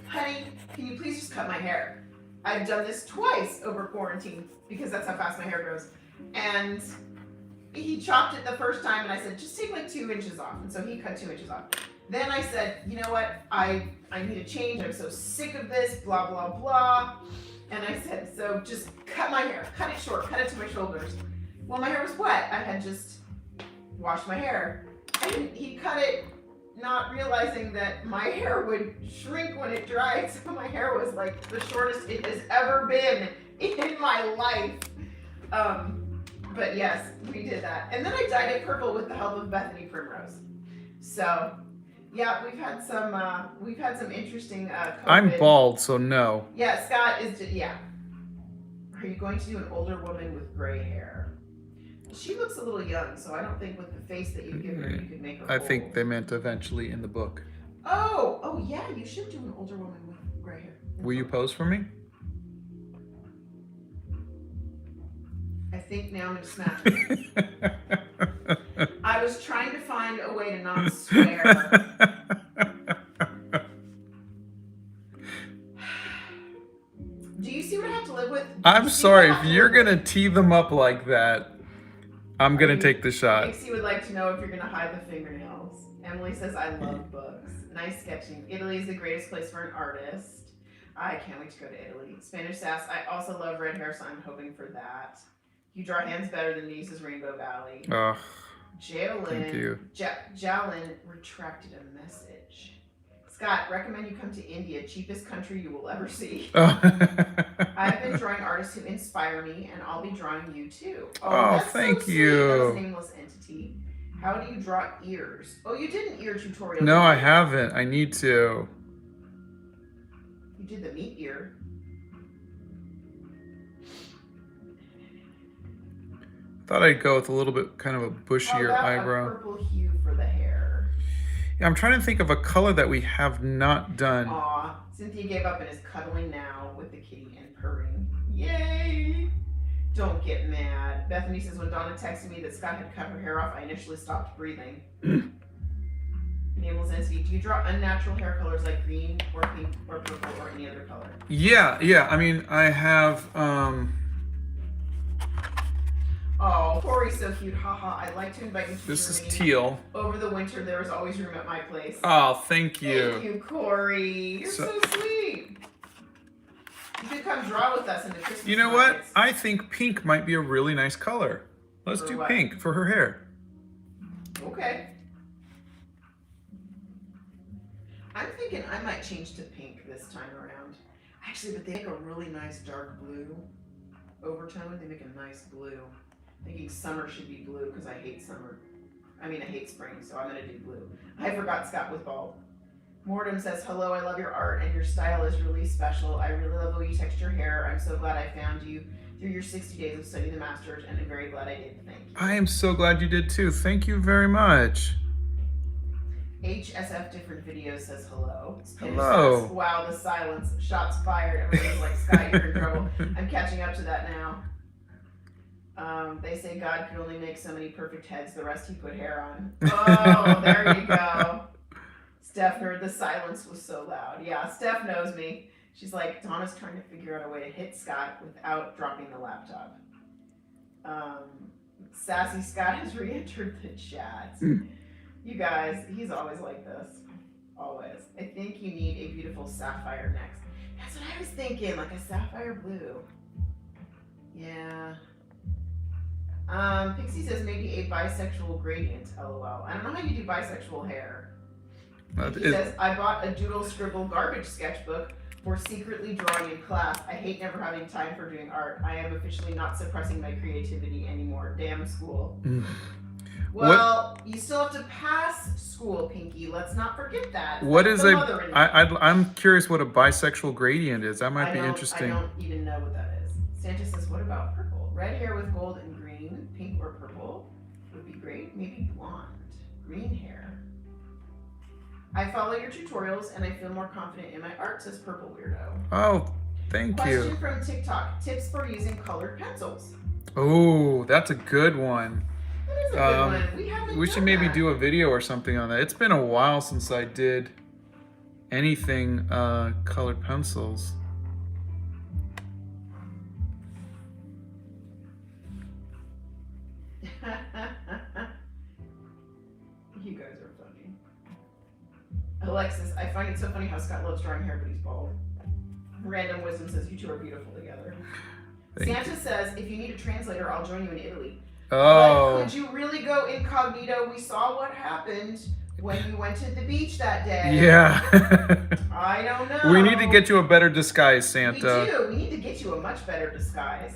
honey, can you please just cut my hair? I've done this twice over quarantine because that's how fast my hair grows. And he chopped it the first time, and I said, just take like 2 inches off. And so he cut 2 inches off. Then I said, you know what? I need a change. I'm so sick of this, blah, blah, blah. And I said, so just cut my hair, cut it short, cut it to my shoulders. Well, my hair was wet. I had just washed my hair. And he cut it not realizing that my hair would shrink when it dried. So my hair was like the shortest it has ever been in my life. But yes, we did that. And then I dyed it purple with the help of Bethany Primrose. So yeah, we've had some interesting COVID. I'm bald, so no. Yeah, Scott is, yeah. Are you going to do an older woman with gray hair? She looks a little young, so I don't think with the face that you give her, you could make her I old. think they meant eventually in the book. Oh yeah, you should do an older woman with gray hair. Will you pose for me? I think now I'm going to smack you. I was trying to find a way to not swear. Do you see what I have to live with? I'm sorry, if you're going to tee them up like that, I'm going to take the shot. Pixie would like to know if you're going to hide the fingernails. Emily says, I love books. Nice sketching. Italy is the greatest place for an artist. I can't wait to go to Italy. Spanish Sass, I also love red hair, so I'm hoping for that. You draw hands better than me, says Rainbow Valley. Oh, Jalen, thank you. Jalen retracted a message. Scott, recommend you come to India, cheapest country you will ever see. Oh. I've been drawing artists who inspire me, and I'll be drawing you too. Oh, that's thank so you. Sweet. That was Nameless Entity. How do you draw ears? Oh, you did an ear tutorial. No, I haven't. I need to. You did the meat ear. Thought I'd go with a little bit kind of a bushier eyebrow. A purple hue for the hair. Yeah, I'm trying to think of a color that we have not done. Aw, Cynthia gave up and is cuddling now with the kitty and purring. Yay! Don't get mad. Bethany says, when Donna texted me that Scott had cut her hair off, I initially stopped breathing. Nameless Entity, do you draw unnatural hair colors like green or pink or purple or any other color? Yeah. I mean, I have, Oh, Corey's so cute. Haha. I'd like to invite you to this is Germany. teal. Over the winter, there is always room at my place. Oh, thank you. Thank you, Corey. You're so sweet. You could come draw with us in the Christmas You know markets. what? I think pink might be a really nice color. Let's For do what? pink for her hair. Okay. I'm thinking I might change to pink this time around. Actually, but they make a really nice dark blue overtone. They make a nice blue. Thinking summer should be blue because I hate summer. I mean, I hate spring, so I'm going to do blue. I forgot Scott was bald. Mordem says, hello, I love your art and your style is really special. I really love the way you text your hair. I'm so glad I found you through your 60 days of studying the masters, and I'm very glad I did. Thank you. I am so glad you did too. Thank you very much. HSF Different Videos says hello. Hello. Says, wow, the silence. Shots fired. Everybody's like, Scott, you're in trouble. I'm catching up to that now. They say God could only make so many perfect heads. The rest he put hair on. Oh, there you go. Steph heard the silence was so loud. Yeah, Steph knows me. She's like, Donna's trying to figure out a way to hit Scott without dropping the laptop. Sassy Scott has re-entered the chat. You guys, he's always like this. Always. I think you need a beautiful sapphire next. That's what I was thinking, like a sapphire blue. Yeah. Pixie says maybe a bisexual gradient, lol. I don't know how you do bisexual hair. He says, I bought a doodle scribble garbage sketchbook for secretly drawing in class. I hate never having time for doing art. I am officially not suppressing my creativity anymore. Damn school. Well, you still have to pass school, Pinky. Let's not forget that. What That's is the a? mother in me. I'm curious what a bisexual gradient is. That might be I interesting. don't even know what that is. Santa says, what about purple? Red hair with gold and green, pink or purple would be great. Maybe blonde. Green hair. I follow your tutorials and I feel more confident in my art, says Purple Weirdo. Oh, thank you. Question from TikTok. Tips for using colored pencils. Oh, that's a good one. That is a good one. We should maybe do a video or something on that. It's been a while since I did anything colored pencils. You guys are funny. Alexis, I find it so funny how Scott loves drawing hair, but he's bald. Random Wisdom says you two are beautiful together. Santa says, if you need a translator, I'll join you in Italy. Oh. But could you really go incognito? We saw what happened when you went to the beach that day. Yeah. I don't know. We need to get you a better disguise, Santa. We do. We need to get you a much better disguise.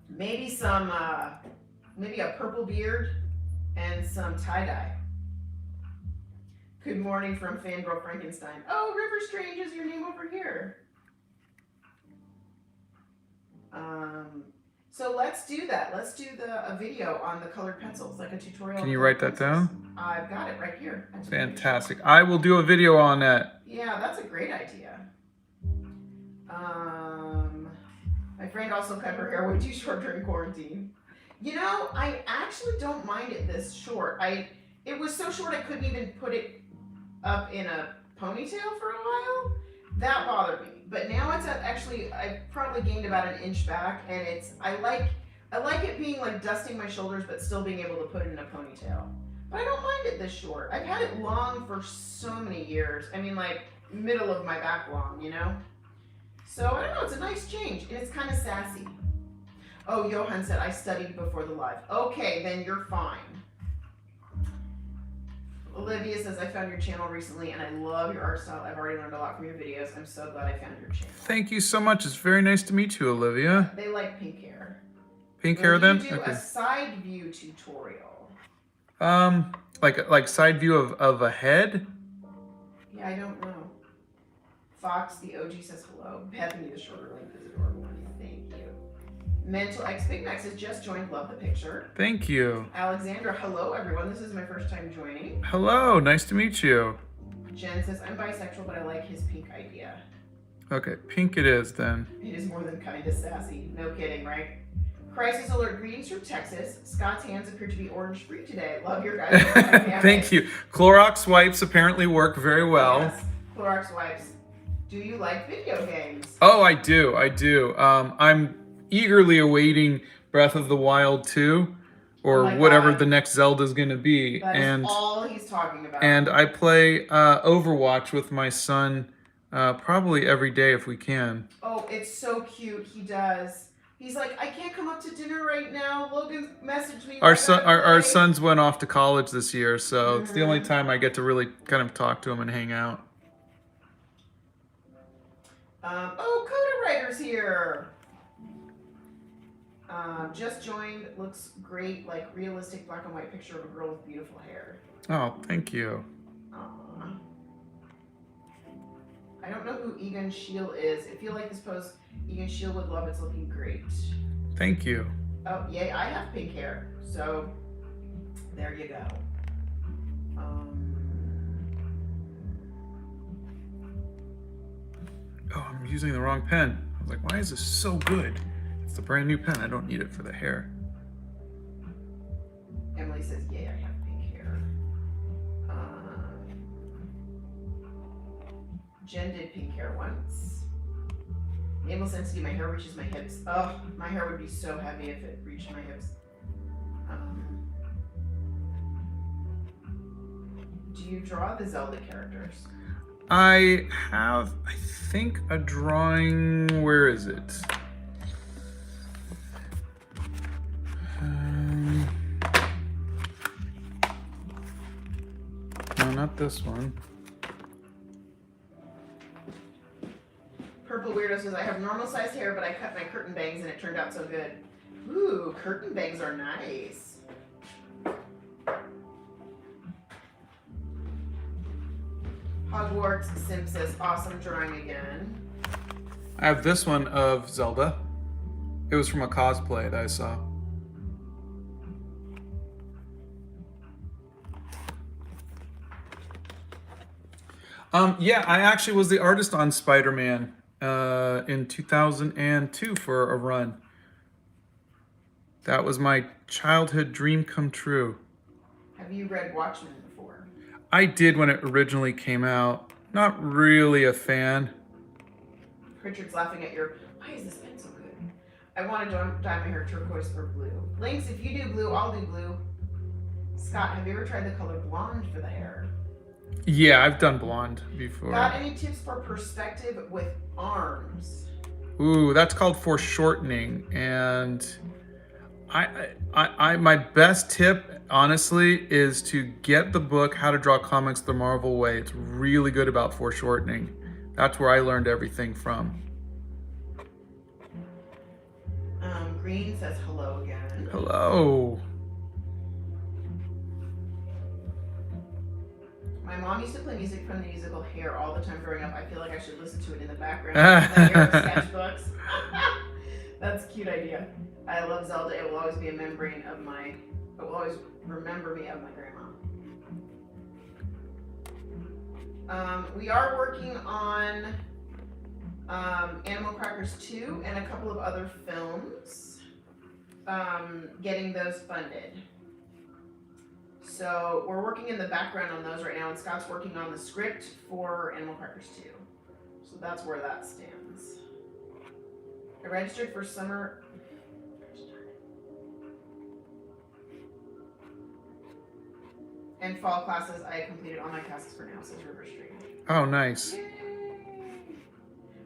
Maybe some, maybe a purple beard and some tie-dye. Good morning from Fangirl Frankenstein. Oh, River Strange is your name over here. So let's do that. Let's do a video on the colored pencils, like a tutorial. Can you write that down? I've got it right here. Fantastic. I will do a video on that. Yeah, that's a great idea. My friend also cut her hair way too short during quarantine. You know, I actually don't mind it this short. It was so short I couldn't even put it up in a ponytail for a while. That bothered me. But now it's actually, I probably gained about an inch back, and I like it being like dusting my shoulders, but still being able to put it in a ponytail. But I don't mind it this short. I've had it long for so many years. I mean, like middle of my back long, you know? So I don't know, it's a nice change, and it's kind of sassy. Oh, Johan said, I studied before the live. Okay, then you're fine. Olivia says, I found your channel recently and I love your art style. I've already learned a lot from your videos. I'm so glad I found your channel. Thank you so much. It's very nice to meet you, Olivia. They like pink hair. Pink hair then? You do a side view tutorial. Like side view of a head? Yeah, I don't know. Fox, the OG, says hello. Bethany, the shorter length, is adorable. Thank you. Mental X Big Max has just joined. Love the picture. Thank you. Alexandra, hello everyone. This is my first time joining. Hello, nice to meet you. Jen says, I'm bisexual, but I like his pink idea. Okay, pink it is then. It is more than kind of sassy. No kidding, right? Crisis alert, greetings from Texas. Scott's hands appear to be orange-free today. Love your guys' dynamic. Thank you. Clorox wipes apparently work very well. Yes, Clorox wipes. Do you like video games? Oh, I do. I'm eagerly awaiting Breath of the Wild 2 or whatever the next Zelda is going to be. That is all he's talking about. And I play Overwatch with my son probably every day if we can. Oh, it's so cute. He does. He's like, I can't come up to dinner right now. Logan messaged me. Our sons went off to college this year, so it's the only time I get to really kind of talk to him and hang out. Oh, Coda Writer's here. Just joined. Looks great. Like realistic black and white picture of a girl with beautiful hair. Oh, thank you. Aww. I don't know who Egan Shield is. I feel like this pose Egan Shield would love. It's looking great. Thank you. Oh, yay. I have pink hair. So, there you go. Oh, I'm using the wrong pen. I was like, why is this so good? It's a brand new pen. I don't need it for the hair. Emily says, yay, I have pink hair. Jen did pink hair once. Naval Sensitive, my hair reaches my hips. Oh, my hair would be so heavy if it reached my hips. Do you draw the Zelda characters? I have, I think, a drawing. Where is it? No, not this one. Purple Weirdo says, I have normal sized hair, but I cut my curtain bangs and it turned out so good. Ooh, curtain bangs are nice. Hogwarts Simpsons. Awesome drawing again. I have this one of Zelda. It was from a cosplay that I saw. Yeah, I actually was the artist on Spider-Man in 2002 for a run. That was my childhood dream come true. Have you read Watchmen before? I did when it originally came out. Not really a fan. Richard's laughing at your, why is this pen so good? I want to dye my hair turquoise or blue. Lynx, if you do blue, I'll do blue. Scott, have you ever tried the color blonde for the hair? Yeah, I've done blonde before. Got any tips for perspective with arms? Ooh, that's called foreshortening. And my best tip, honestly, is to get the book How to Draw Comics the Marvel Way. It's really good about foreshortening. That's where I learned everything from. Green says hello again. Hello. My mom used to play music from the musical Hair all the time growing up. I feel like I should listen to it in the background. Sketchbooks. That's a cute idea. I love Zelda. It will always be a membrane of my. It will always remember me of my grandma. We are working on Animal Crackers 2 and a couple of other films. Getting those funded. So we're working in the background on those right now, and Scott's working on the script for Animal Crackers 2. So that's where that stands. I registered for summer. And fall classes. I completed all my classes for now, says River Street. Oh, nice. Yay.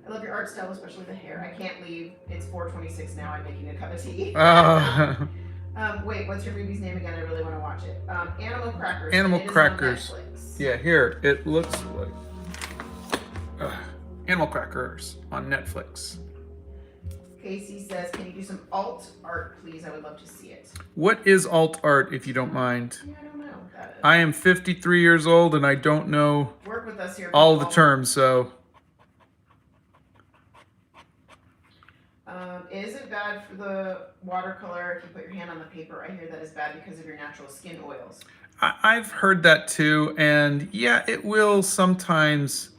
I love your art style, especially the hair. I can't leave. It's 4:26 now. I'm making a cup of tea. Wait, what's your movie's name again? I really want to watch it. Animal Crackers. Animal It is on Crackers. Netflix. Yeah, here it looks like Animal Crackers on Netflix. Casey says, "Can you do some alt art, please? I would love to see it." What is alt art, if you don't mind? Yeah, I don't know what that is. I am 53 years old and I don't know Work with us here. all the people. terms, so. Is it bad for the watercolor if you put your hand on the paper? I hear that is bad because of your natural skin oils. I've heard that too, and yeah, it will sometimes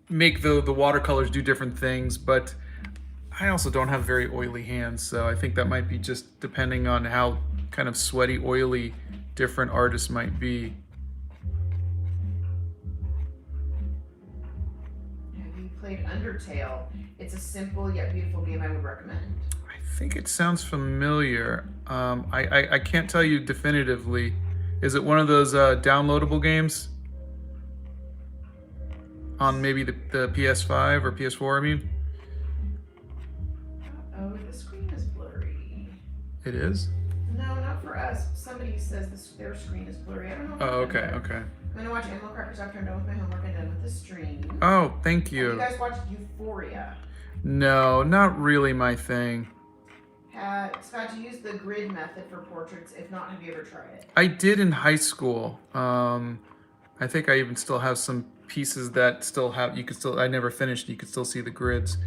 make the watercolors do different things, but I also don't have very oily hands, so I think that might be just depending on how kind of sweaty, oily different artists might be. Played Undertale. It's a simple yet beautiful game I would recommend. I think it sounds familiar. I can't tell you definitively. Is it one of those downloadable games? On maybe the PS5 or PS4, I mean? Oh, the screen is blurry. It is? No, not for us. Somebody says their screen is blurry. I don't know. Oh, okay, okay. I'm going to watch Animal Crackers after I'm done with my homework and done with the stream. Oh, thank Have you. you guys watched Euphoria? No, not really my thing. Scott, do you use the grid method for portraits? If not, have you ever tried it? I did in high school. I think I even still have some pieces that still have, I never finished, you could still see the grids.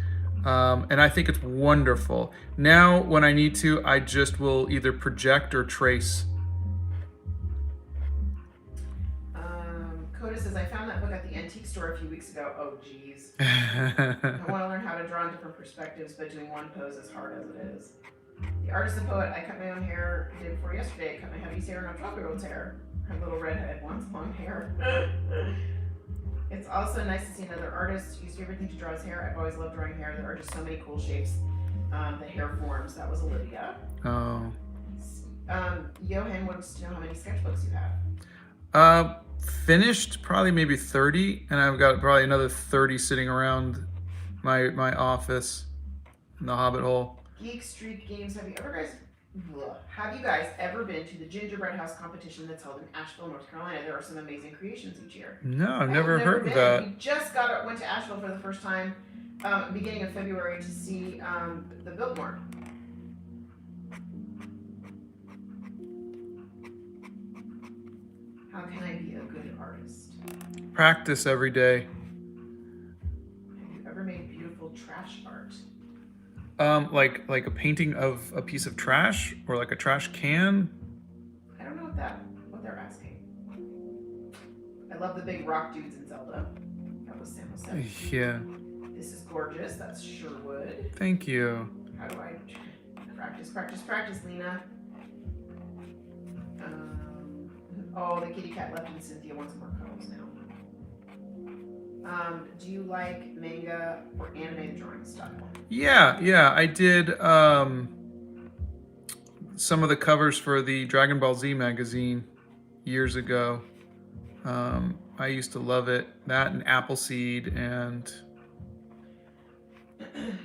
And I think it's wonderful. Now, when I need to, I just will either project or trace. Coda says, I found that book at the antique store a few weeks ago. Oh, geez. I want to learn how to draw in different perspectives, but doing one pose is hard as it is. The artist and poet, I cut my own hair the day before yesterday. I cut my hubby's hair and our 12-year-old's hair. Her little redhead wants long hair. It's also nice to see another artist use everything to draw his hair. I've always loved drawing hair. There are just so many cool shapes the hair forms. That was Olivia. Oh. Johan wants to know how many sketchbooks you have. Finished probably maybe 30, and I've got probably another 30 sitting around my office in the Hobbit hole. Geek Street Games. Have you guys ever been to the gingerbread house competition that's held in Asheville, North Carolina? There are some amazing creations each year. No, I've never heard of that. We just went to Asheville for the first time, beginning of February, to see the Biltmore. How can I be a good artist? Practice every day. Have you ever made beautiful trash art? Like a painting of a piece of trash or like a trash can. I don't know what they're asking. I love the big rock dudes in Zelda. That was Sam said. Yeah. This is gorgeous. That's Sherwood. Thank you. How do I practice, Lena? Oh, the kitty cat left and Cynthia wants more cuddles now. Do you like manga or anime drawing style? Yeah, I did some of the covers for the Dragon Ball Z magazine years ago. I used to love it. That and Appleseed and...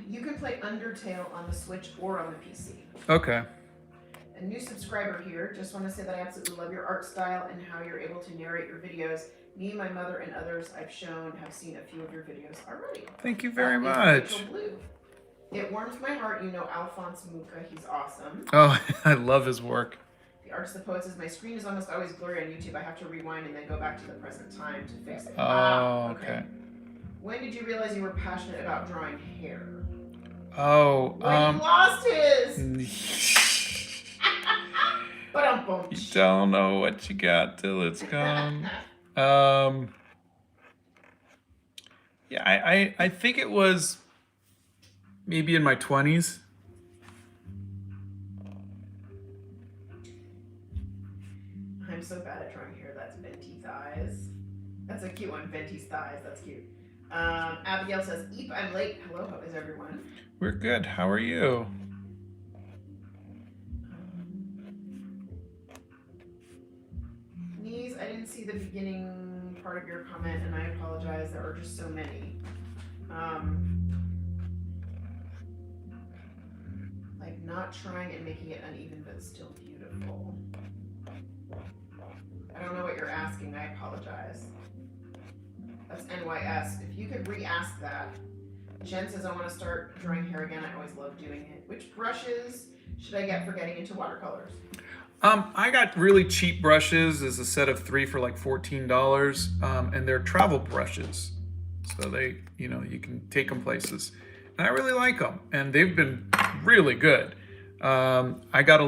You can play Undertale on the Switch or on the PC. Okay. A new subscriber here. Just want to say that I absolutely love your art style and how you're able to narrate your videos. Me, my mother, and others I've shown have seen a few of your videos already. Thank you very much. Rachel Blue. It warms my heart. You know Alphonse Muka. He's awesome. Oh, I love his work. The artist that poets says, my screen is almost always blurry on YouTube. I have to rewind and then go back to the present time to fix it. Oh, okay. When did you realize you were passionate about drawing hair? Oh, when he lost his. You don't know what you got till it's gone. Yeah, I think it was maybe in my 20s. I'm so bad at drawing hair. That's Venti thighs. That's a cute one. Venti's thighs. That's cute. Abigail says, Eep, I'm late. Hello, how is everyone? We're good. How are you? Knees, I didn't see the beginning part of your comment, and I apologize. There are just so many. Like not trying and making it uneven, but still beautiful. I don't know what you're asking. I apologize. That's NYS. If you could re-ask that. Jen says, I want to start drawing hair again. I always love doing it. Which brushes should I get for getting into watercolors? I got really cheap brushes as a set of 3 for like $14, and they're travel brushes. So they, you can take them places. And I really like them, and they've been really good. I have a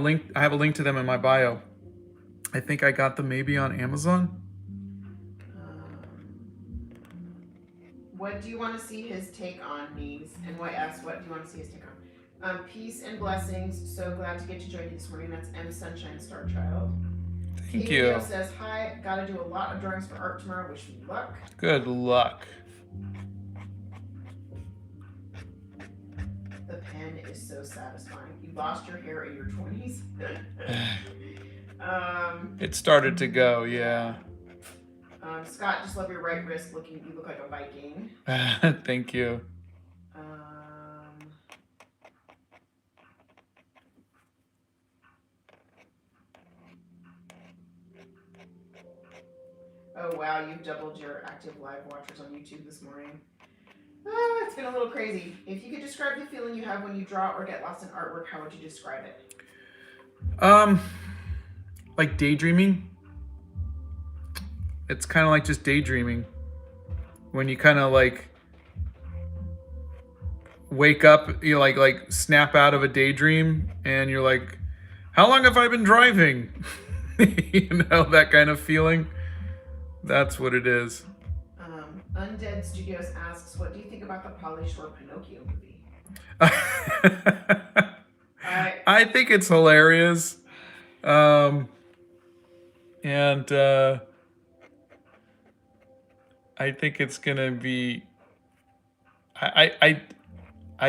link to them in my bio. I think I got them maybe on Amazon. What do you want to see his take on, Neves? NYS, what do you want to see his take on? Peace and blessings. So glad to get to join you this morning. That's M Sunshine Star Child. Thank you. Says, hi, gotta do a lot of drawings for art tomorrow. Wish me luck. Good luck. The pen is so satisfying. You lost your hair in your 20s? It started to go, yeah. Scott, just love your right wrist. You look like a Viking. Thank you. Oh wow, you've doubled your active live watchers on YouTube this morning. It's been a little crazy. If you could describe the feeling you have when you draw or get lost in artwork, how would you describe it? Like daydreaming. It's kind of like just daydreaming. When you kind of like wake up, you like snap out of a daydream and you're like, how long have I been driving? That kind of feeling. That's what it is. Undead Studios asks, what do you think about the Pauly Shore Pinocchio movie? I think it's hilarious. And I think it's gonna be. I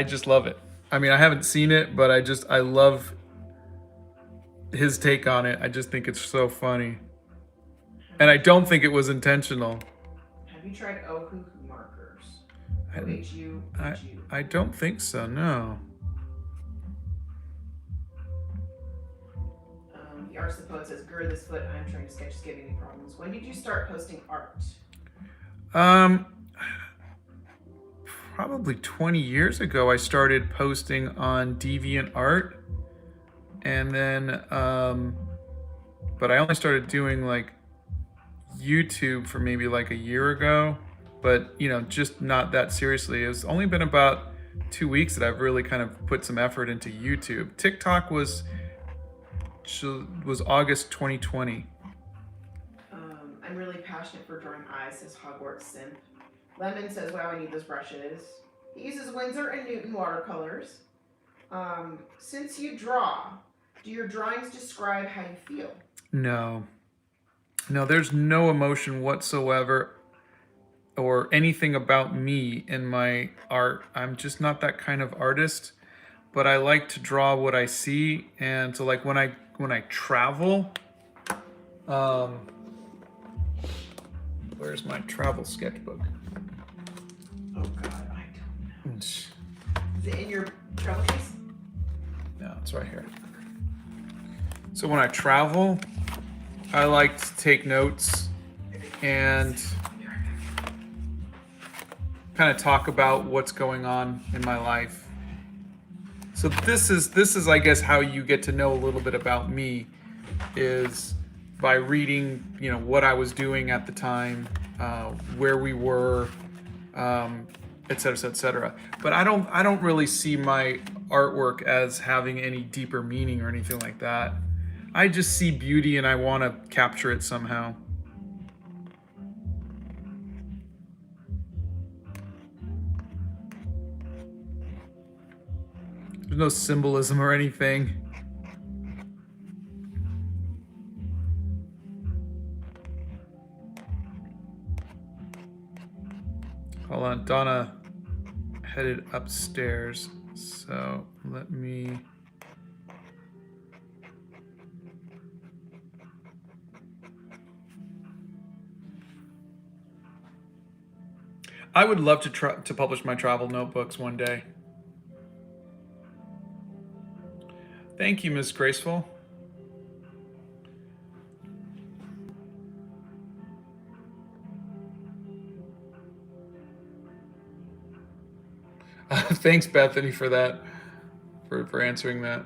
just love it. I mean, I haven't seen it, but I love his take on it. I just think it's so funny, and I don't think it was intentional. Have you tried Ohuhu markers? I don't think so. No. The Arts the Poet says, "Gird this foot. I'm trying to sketch. Is giving me problems. When did you start posting art?" Probably 20 years ago, I started posting on DeviantArt, and then, but I only started doing like YouTube for maybe like a year ago, but just not that seriously. It's only been about 2 weeks that I've really kind of put some effort into YouTube. TikTok was August 2020. I'm really passionate for drawing eyes, says Hogwarts Simp. Lemon says, wow, I need those brushes. He uses Winsor and Newton watercolors. Since you draw, do your drawings describe how you feel? No, there's no emotion whatsoever or anything about me in my art. I'm just not that kind of artist, but I like to draw what I see. And so like when I travel, where's my travel sketchbook? Oh God, I don't know. Is it in your travel case? No, it's right here. So when I travel, I like to take notes and kind of talk about what's going on in my life. So this is I guess how you get to know a little bit about me, is by reading what I was doing at the time, where we were, et cetera, et cetera. But I don't really see my artwork as having any deeper meaning or anything like that. I just see beauty and I want to capture it somehow. There's no symbolism or anything. Hold on, Donna headed upstairs, so let me... I would love to publish my travel notebooks one day. Thank you, Ms. Graceful. Thanks, Bethany, for that, for answering that.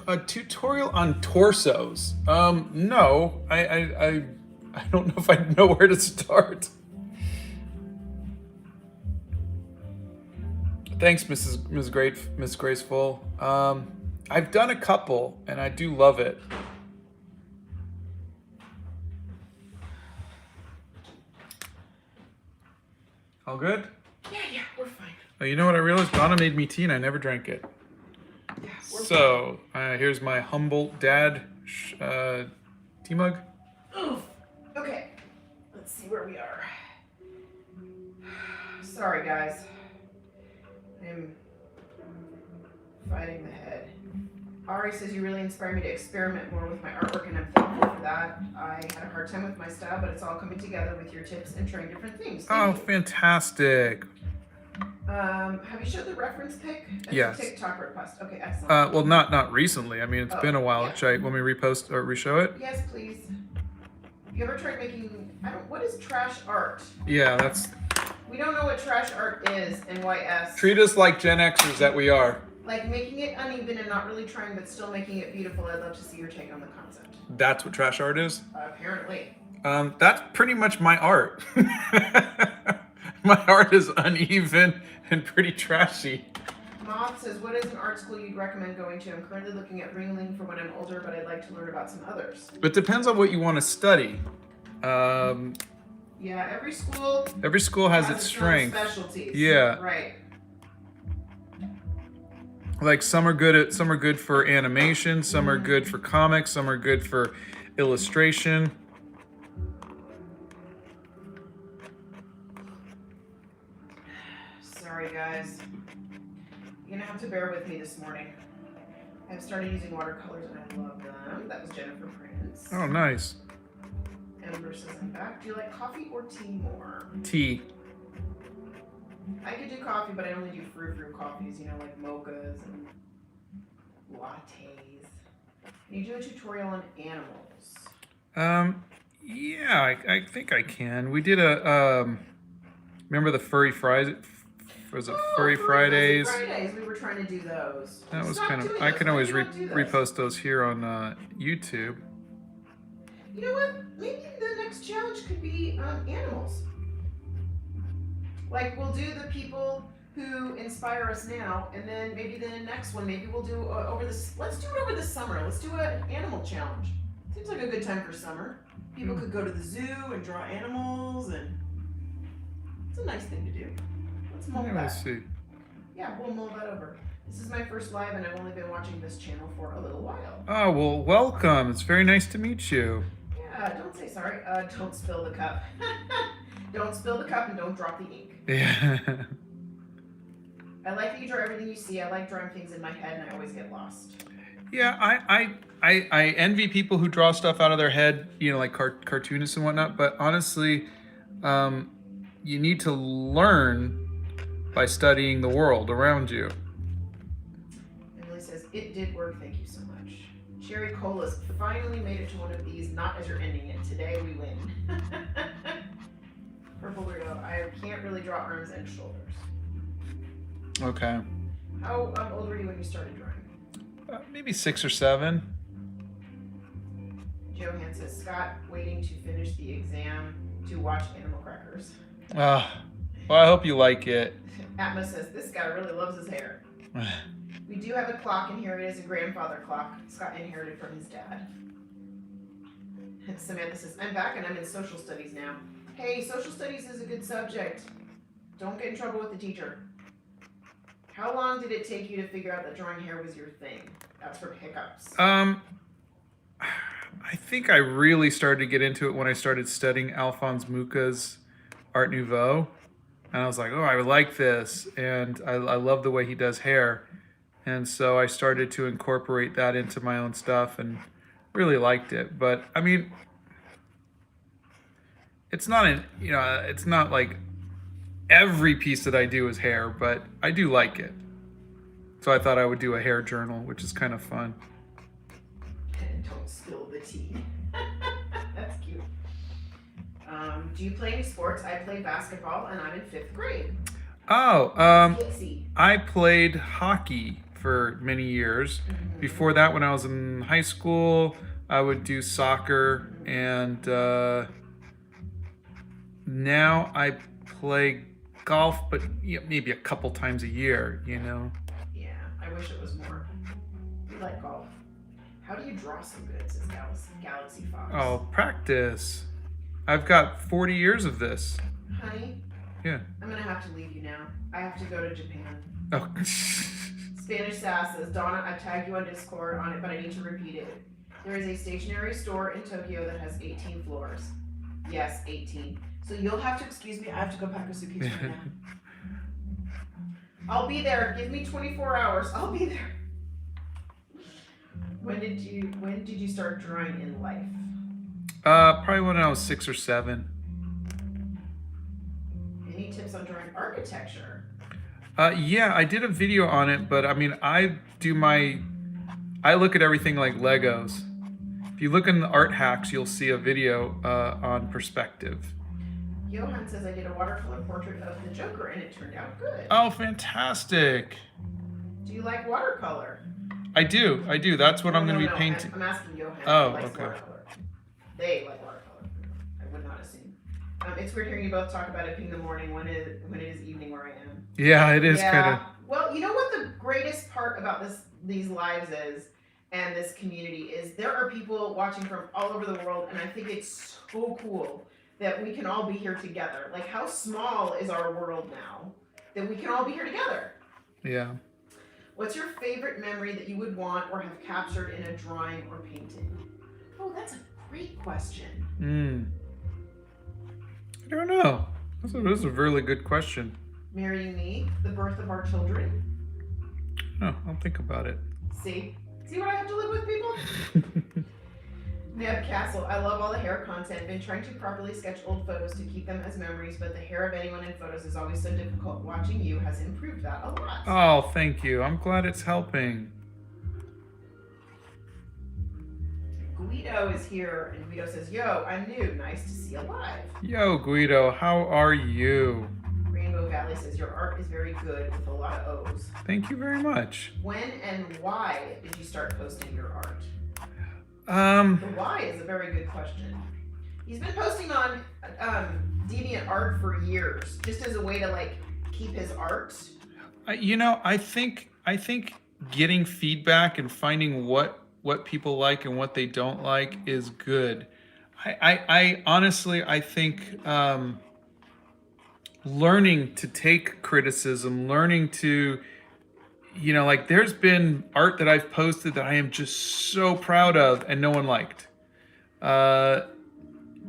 A tutorial on torsos? No, I don't know if I know where to start. Thanks, Ms. Graceful. I've done a couple, and I do love it. All good? Yeah, we're fine. Oh, you know what I realized? Donna made me tea, and I never drank it. Yeah, So here's my Humboldt Dad tea mug. Oof. Okay, let's see where we are. Sorry, guys. I'm fighting the head. Ari says you really inspire me to experiment more with my artwork, and I'm thankful for that. I had a hard time with my style, but it's all coming together with your tips and trying different things. Thank you. Fantastic. Have you showed the reference pic? That's Yes. a TikTok request. Okay, excellent. Well, not recently. I mean, it's been a while. Yeah. Should I, when we repost or reshow it? Yes, please. You ever tried making, what is trash art? Yeah, that's... We don't know what trash art is, NYS. Treat us like Gen Xers that we are. Like making it uneven and not really trying, but still making it beautiful. I'd love to see your take on the concept. That's what trash art is? Apparently. That's pretty much my art. My art is uneven and pretty trashy. Moth says, what is an art school you'd recommend going to? I'm currently looking at Ringling for when I'm older, but I'd like to learn about some others. It depends on what you want to study. Yeah, every school has its strengths. Specialties. Yeah. Right. Like some are good for animation, some are good for comics, some are good for illustration. Sorry, guys. You're gonna have to bear with me this morning. I've started using watercolors and I love them. That was Jennifer Prince. Oh, nice. Ember says I'm back. Do you like coffee or tea more? Tea. I could do coffee, but I only do frou-frou coffees, like mochas and lattes. Can you do a tutorial on animals? Yeah, I think I can. We did a, remember the furry was it Oh, Furry Fuzzy Fridays? Fridays. We were trying to do those. That was Stop kind of. doing I those. can Why always do you not do those? repost those here on YouTube. You know what? Maybe the next challenge could be animals. Like we'll do the people who inspire us now, and then maybe the next one, maybe we'll do over this. Let's do it over the summer. Let's do an animal challenge. Seems like a good time for summer. People could go to the zoo and draw animals, and it's a nice thing to do. Let's mull that. We'll see. Yeah, we'll mull that over. This is my first live, and I've only been watching this channel for a little while. Oh well, welcome. It's very nice to meet you. Yeah, don't say sorry. Don't spill the cup. Don't spill the cup, and don't drop the ink. Yeah. I like that you draw everything you see. I like drawing things in my head, and I always get lost. Yeah, I envy people who draw stuff out of their head, you know, like cartoonists and whatnot. But honestly, you need to learn by studying the world around you. Emily says, it did work. Thank you so much. Sherry Colas finally made it to one of these, not as you're ending it. Today we win. Purple Weirdo, I can't really draw arms and shoulders. Okay. How old were you when you started drawing? Maybe 6 or 7. Johan says, Scott waiting to finish the exam to watch Animal Crackers. Well, I hope you like it. Atma says, this guy really loves his hair. We do have a clock in here. It is a grandfather clock. Scott inherited from his dad. And Samantha says, I'm back and I'm in social studies now. Hey, social studies is a good subject. Don't get in trouble with the teacher. How long did it take you to figure out that drawing hair was your thing? That's from Hiccups. I think I really started to get into it when I started studying Alphonse Mucha's Art Nouveau. And I was like, oh, I like this. And I love the way he does hair. And so I started to incorporate that into my own stuff and really liked it. But I mean, it's not it's not like every piece that I do is hair, but I do like it. So I thought I would do a hair journal, which is kind of fun. And don't spill the tea. That's cute. Do you play any sports? I play basketball and I'm in 5th grade. Oh, Casey. I played hockey for many years. Mm-hmm. Before that, when I was in high school, I would do soccer, and now I play golf, but maybe a couple times a year, you know. Yeah, I wish it was more. You like golf. How do you draw so good, says Galaxy Fox. Oh, practice. I've got 40 years of this. Honey, Yeah. I'm going to have to leave you now. I have to go to Japan. Oh. Spanish Sass says, Donna, I tagged you on Discord on it, but I need to repeat it. There is a stationery store in Tokyo that has 18 floors. Yes, 18. So you'll have to excuse me. I have to go pack a suitcase right now. I'll be there. Give me 24 hours. I'll be there. When did you start drawing in life? Probably when I was 6 or 7. Any tips on drawing architecture? Yeah, I did a video on it, but I mean, I look at everything like Legos. If you look in the art hacks, you'll see a video on perspective. Johan says I did a watercolor portrait of the Joker and it turned out good. Oh, fantastic. Do you like watercolor? I do. That's what I'm going to be painting. I'm asking Johan. Oh, He likes okay. Watercolor. They like watercolor. I would not assume. It's weird hearing you both talk about it being the morning when it is evening where I am. Yeah, it is kind of. Well, you know what the greatest part about these lives is, and this community is, there are people watching from all over the world, and I think it's so cool that we can all be here together. Like, how small is our world now that we can all be here together? Yeah. What's your favorite memory that you would want or have captured in a drawing or painting? Oh, that's a great question. I don't know. That's a really good question. Marrying me, the birth of our children. Oh, I'll think about it. See what I have to live with, people? Neb Castle, I love all the hair content. Been trying to properly sketch old photos to keep them as memories, but the hair of anyone in photos is always so difficult. Watching you has improved that a lot. Oh, thank you. I'm glad it's helping. Guido is here, and Guido says, yo, I'm new. Nice to see you live. Yo, Guido, how are you? Rainbow Valley says your art is very good with a lot of O's. Thank you very much. When and why did you start posting your art? The why is a very good question. He's been posting on DeviantArt for years, just as a way to like keep his art. I think getting feedback and finding what people like and what they don't like is good. I honestly, I think learning to take criticism, learning to, like there's been art that I've posted that I am just so proud of and no one liked. And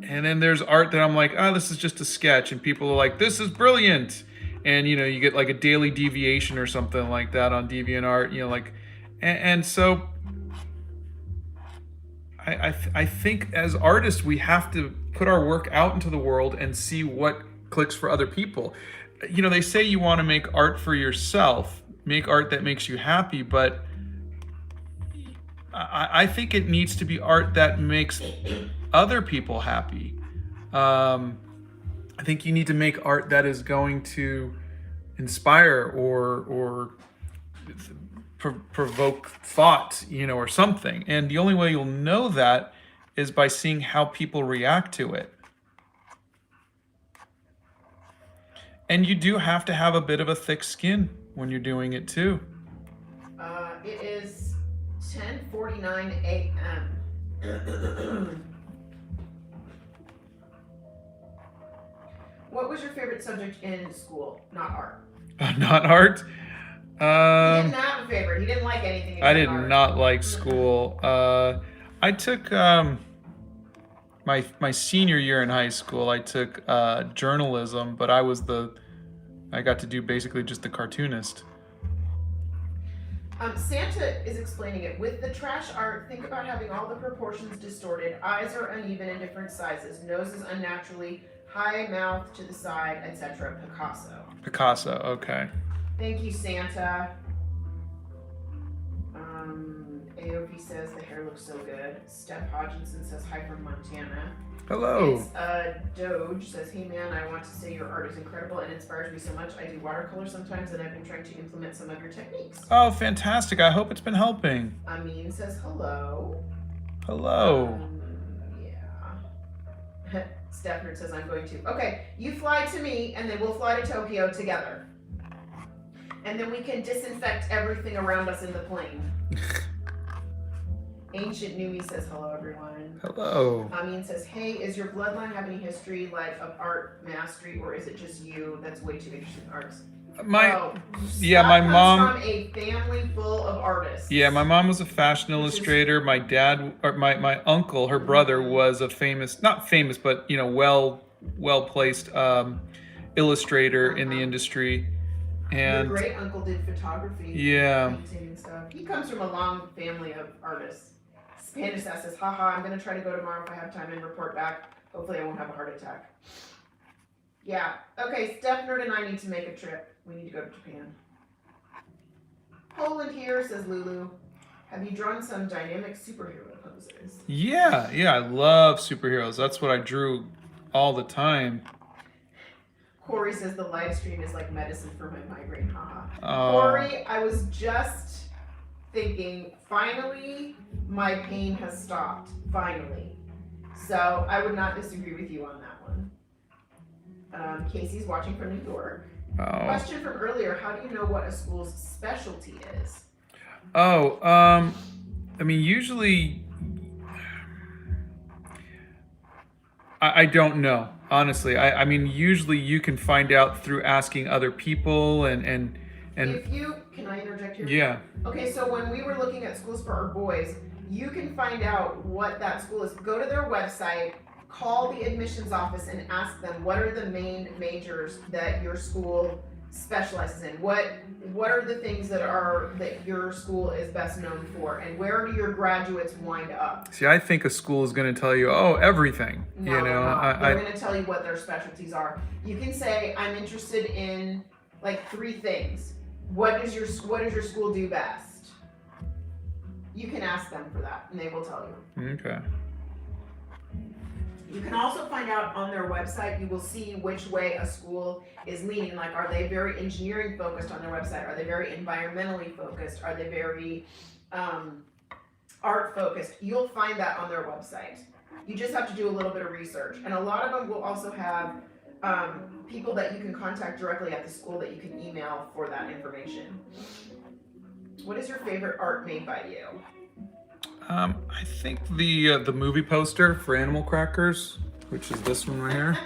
then there's art that I'm like, oh, this is just a sketch, and people are like, this is brilliant. And you get like a daily deviation or something like that on DeviantArt, like, and so I think as artists we have to put our work out into the world and see what clicks for other people. They say you want to make art for yourself, make art that makes you happy, but I think it needs to be art that makes other people happy. I think you need to make art that is going to inspire or provoke thought, or something. And the only way you'll know that is by seeing how people react to it. And you do have to have a bit of a thick skin when you're doing it too. It is 10:49 a.m. What was your favorite subject in school? Not art. Not art? He didn't have a favorite. He didn't like anything. I did not like school. I took my senior year in high school. I took journalism, but I got to do basically just the cartoonist. Santa is explaining it. With the trash art, think about having all the proportions distorted. Eyes are uneven in different sizes. Nose is unnaturally high, mouth to the side, etc. Picasso. Okay. Thank you, Santa. AOP says the hair looks so good. Steph Hodgkinson says hi from Montana. Hello. Doge says, hey man, I want to say your art is incredible and inspires me so much. I do watercolor sometimes and I've been trying to implement some of your techniques. Oh, fantastic. I hope it's been helping. Amin says hello. Hello. Yeah. Stephnerd says, I'm going to. Okay, you fly to me and then we'll fly to Tokyo together. And then we can disinfect everything around us in the plane. Ancient Numi says, hello, everyone. Hello. Amin says, hey, is your bloodline have any history like of art mastery, or is it just you that's way too interested in arts? My comes mom from a family full of artists. Yeah, my mom was a fashion illustrator. My dad, or my uncle, her brother, was a not famous, but well placed illustrator in the industry. And your great uncle did photography. Yeah. Painting and stuff. He comes from a long family of artists. Spanish says, haha, I'm going to try to go tomorrow if I have time and report back. Hopefully I won't have a heart attack. Yeah. Okay, Steph Nerd and I need to make a trip. We need to go to Japan. Poland here, says Lulu. Have you drawn some dynamic superhero poses? Yeah, I love superheroes. That's what I drew all the time. Corey says the live stream is like medicine for my migraine, haha. Oh. Corey, I was just thinking, finally, my pain has stopped. Finally. So I would not disagree with you on that one. Casey's watching from New York. Oh. Question from earlier, how do you know what a school's specialty is? I mean, usually, I don't know, honestly. I mean, usually you can find out through asking other people and If you, can I interject here? Yeah. Okay, so when we were looking at schools for our boys, you can find out what that school is. Go to their website, call the admissions office and ask them what are the main majors that your school specializes in. What are the things that your school is best known for, and where do your graduates wind up? See, I think a school is going to tell you, everything. No, they're going to tell you what their specialties are. You can say, I'm interested in like 3 things. What does your school do best? You can ask them for that, and they will tell you. Okay. You can also find out on their website, you will see which way a school is leaning. Like, are they very engineering focused on their website? Are they very environmentally focused? Are they very art focused? You'll find that on their website. You just have to do a little bit of research. And a lot of them will also have people that you can contact directly at the school that you can email for that information. What is your favorite art made by you? I think the movie poster for Animal Crackers, which is this one right here.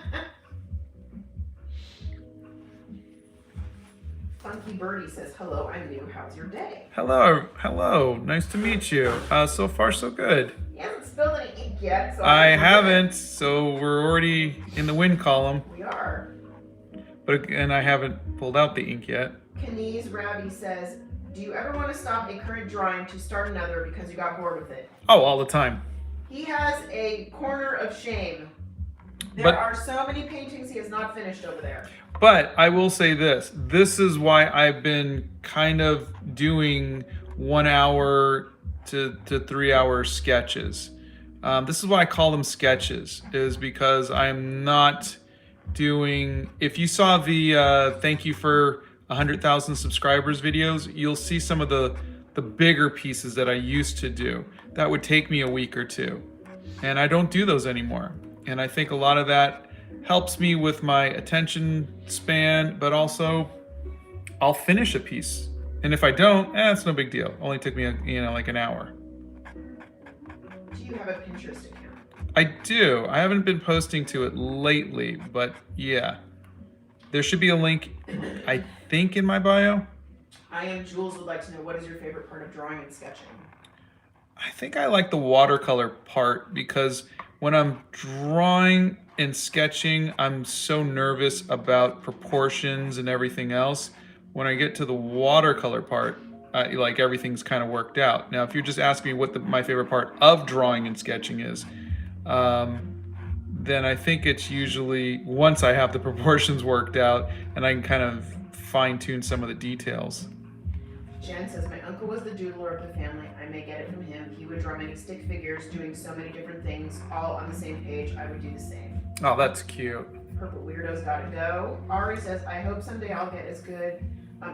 Funky Birdie says, hello, I'm new. How's your day? Hello. Nice to meet you. So far, so good. He hasn't spilled any ink yet. So I haven't, so we're already in the win column. We are. And I haven't pulled out the ink yet. Kenese Ravi says, do you ever want to stop a current drawing to start another because you got bored with it? Oh, all the time. He has a corner of shame. There are so many paintings he has not finished over there. But I will say this. This is why I've been kind of doing 1 hour to 3 hour sketches. This is why I call them sketches, is because I'm not doing... If you saw the thank you for 100,000 subscribers videos, you'll see some of the bigger pieces that I used to do. That would take me a week or two. And I don't do those anymore. And I think a lot of that helps me with my attention span, but also I'll finish a piece. And if I don't, it's no big deal. Only took me, like an hour. Do you have a Pinterest account? I do. I haven't been posting to it lately, but yeah. There should be a link, I think, in my bio. I am Jules would like to know, what is your favorite part of drawing and sketching? I think I like the watercolor part because when I'm drawing and sketching, I'm so nervous about proportions and everything else. When I get to the watercolor part, like everything's kind of worked out. Now, if you're just asking me what my favorite part of drawing and sketching is, then I think it's usually once I have the proportions worked out and I can kind of fine-tune some of the details. Jen says, my uncle was the doodler of the family. I may get it from him. He would draw many stick figures doing so many different things all on the same page. I would do the same. Oh, that's cute. Purple Weirdo's gotta go. Ari says, I hope someday I'll get as good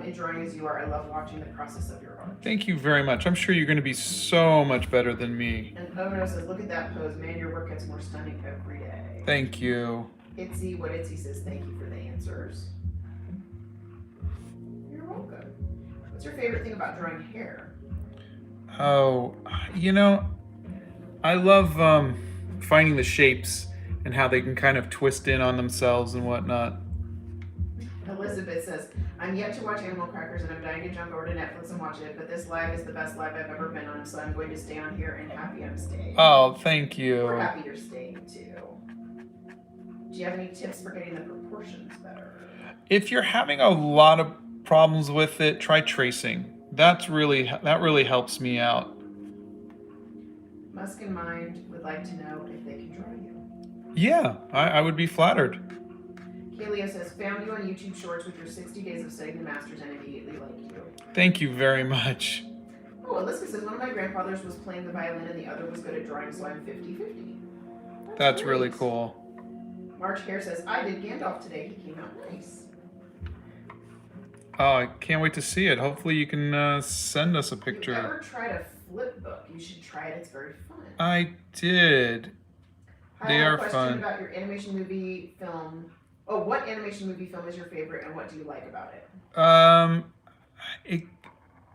in drawing as you are. I love watching the process of your art. Thank you very much. I'm sure you're going to be so much better than me. And Ono says, look at that pose. Man, your work gets more stunning every day. Thank you. Itsy says, thank you for the answers. You're welcome. What's your favorite thing about drawing hair? Oh, I love finding the shapes and how they can kind of twist in on themselves and whatnot. Elizabeth says, I'm yet to watch Animal Crackers and I'm dying to jump over to Netflix and watch it, but this live is the best live I've ever been on, so I'm going to stay on here and happy I'm staying. Oh, thank you. We're happy you're staying too. Do you have any tips for getting the proportions better? If you're having a lot of problems with it, try tracing. That really helps me out. Musk and Mind would like to know if they can draw you. Yeah, I would be flattered. Kaleo says, found you on YouTube Shorts with your 60 days of studying the masters and immediately liked you. Thank you very much. Oh, Elizabeth says, one of my grandfathers was playing the violin and the other was good at drawing, so I'm 50-50. That's really cool. March Hare says, I did Gandalf today. He came out nice. Oh, I can't wait to see it. Hopefully you can send us a picture. If you ever tried a flip book, you should try it. It's very fun. I did. They are fun. I have a question about your animation movie film. Oh, what animation movie film is your favorite and what do you like about it?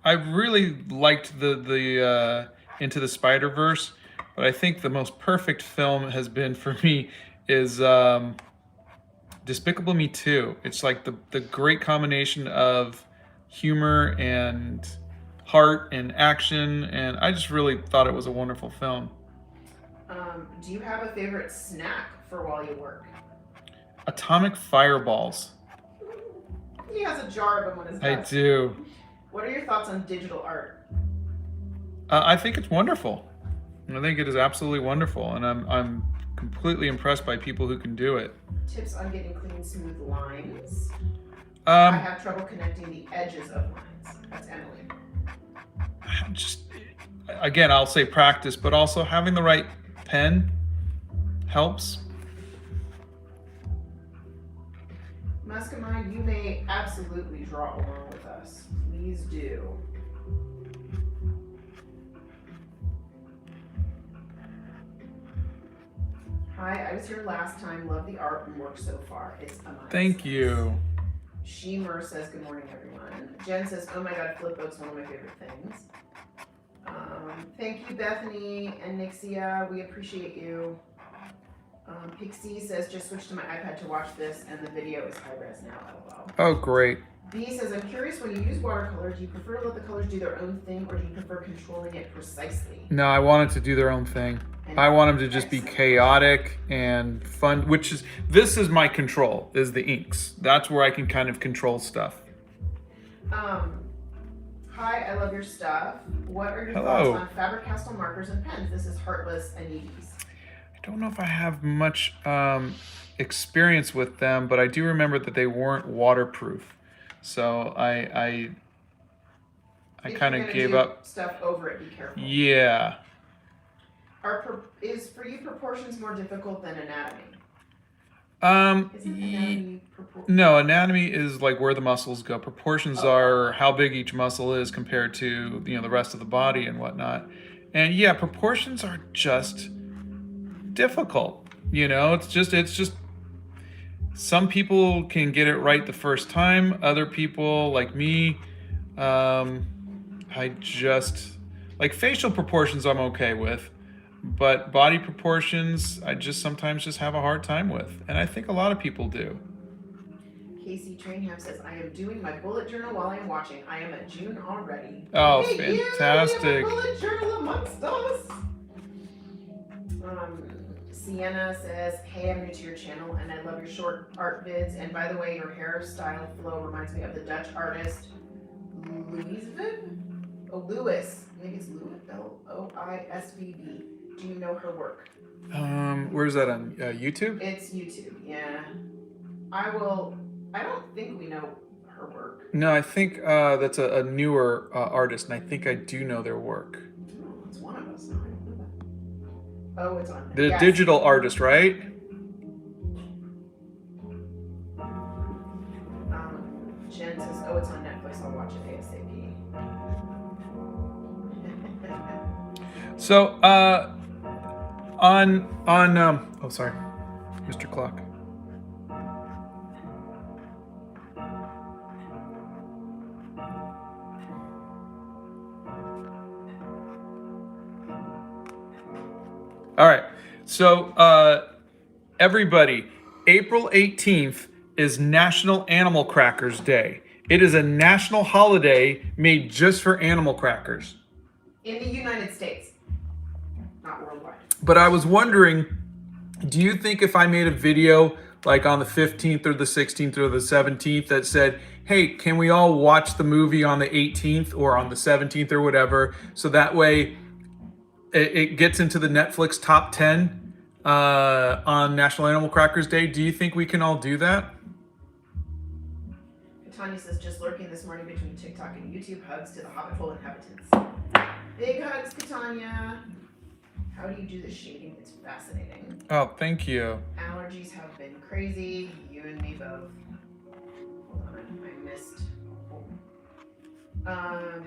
I really liked the Into the Spider-Verse, but I think the most perfect film has been for me is Despicable Me 2. It's like the great combination of humor and heart and action, and I just really thought it was a wonderful film. Do you have a favorite snack for while you work? Atomic Fireballs. He has a jar of them on his desk. I do. What are your thoughts on digital art? I think it's wonderful. I think it is absolutely wonderful, and I'm completely impressed by people who can do it. Tips on getting clean, smooth lines. I have trouble connecting the edges of lines. That's Emily. Just again, I'll say practice, but also having the right pen helps. Muscamine, you may absolutely draw along with us. Please do. Hi, I was here last time. Love the art and work so far. It's amazing. Thank you. Shemer says, good morning, everyone. Jen says, oh my God, Flipbook's one of my favorite things. Thank you, Bethany and Nixia. We appreciate you. Pixie says, just switch to my iPad to watch this, and the video is high res now. LOL. Oh, great. B says, I'm curious, when you use watercolor, do you prefer to let the colors do their own thing, or do you prefer controlling it precisely? No, I want it to do their own thing. I want them to just be chaotic and fun, this is my control, is the inks. That's where I can kind of control stuff. Hi, I love your stuff. What are your Hello. thoughts on Faber-Castell markers and pens? This is Heartless Anidis. I don't know if I have much experience with them, but I do remember that they weren't waterproof. So I kind of gave up Stuff over it, be careful. Yeah. Is for you proportions more difficult than anatomy? Isn't anatomy no, anatomy is like where the muscles go. Proportions are how big each muscle is compared to the rest of the body and whatnot. And yeah, proportions are just difficult. It's just some people can get it right the first time. Other people, like me, I just like facial proportions I'm okay with. But body proportions, I just sometimes have a hard time with. And I think a lot of people do. Casey Trainham says, I am doing my bullet journal while I am watching. I am at June already. Oh, hey, fantastic. we have a bullet journal amongst us. Sienna says, hey, I'm new to your channel and I love your short art vids. And by the way, your hairstyle flow reminds me of the Dutch artist Louis. Maybe it's Louis, Loisvb. Do you know her work? Where's that on YouTube? It's YouTube, yeah. I don't think we know her work. No, I think that's a newer artist, and I think I do know their work. Oh, it's one of us. Oh, it's on. The digital artist, right? Jen says, oh, it's on Netflix. I'll watch it ASAP. So, oh, sorry, Mr. Clock. All right, so everybody, April 18th is National Animal Crackers Day. It is a national holiday made just for animal crackers. In the United States. Not worldwide. But I was wondering, do you think if I made a video like on the 15th or the 16th or the 17th that said, hey, can we all watch the movie on the 18th or on the 17th or whatever, so that way it gets into the Netflix top 10 on National Animal Crackers Day? Do you think we can all do that? Tanya says, just lurking this morning between TikTok and YouTube. Hugs to the Hobbit hole inhabitants. Big hugs, Katanya. How do you do the shading? It's fascinating. Oh, thank you. Allergies have been crazy. You and me both. Hold on, I missed.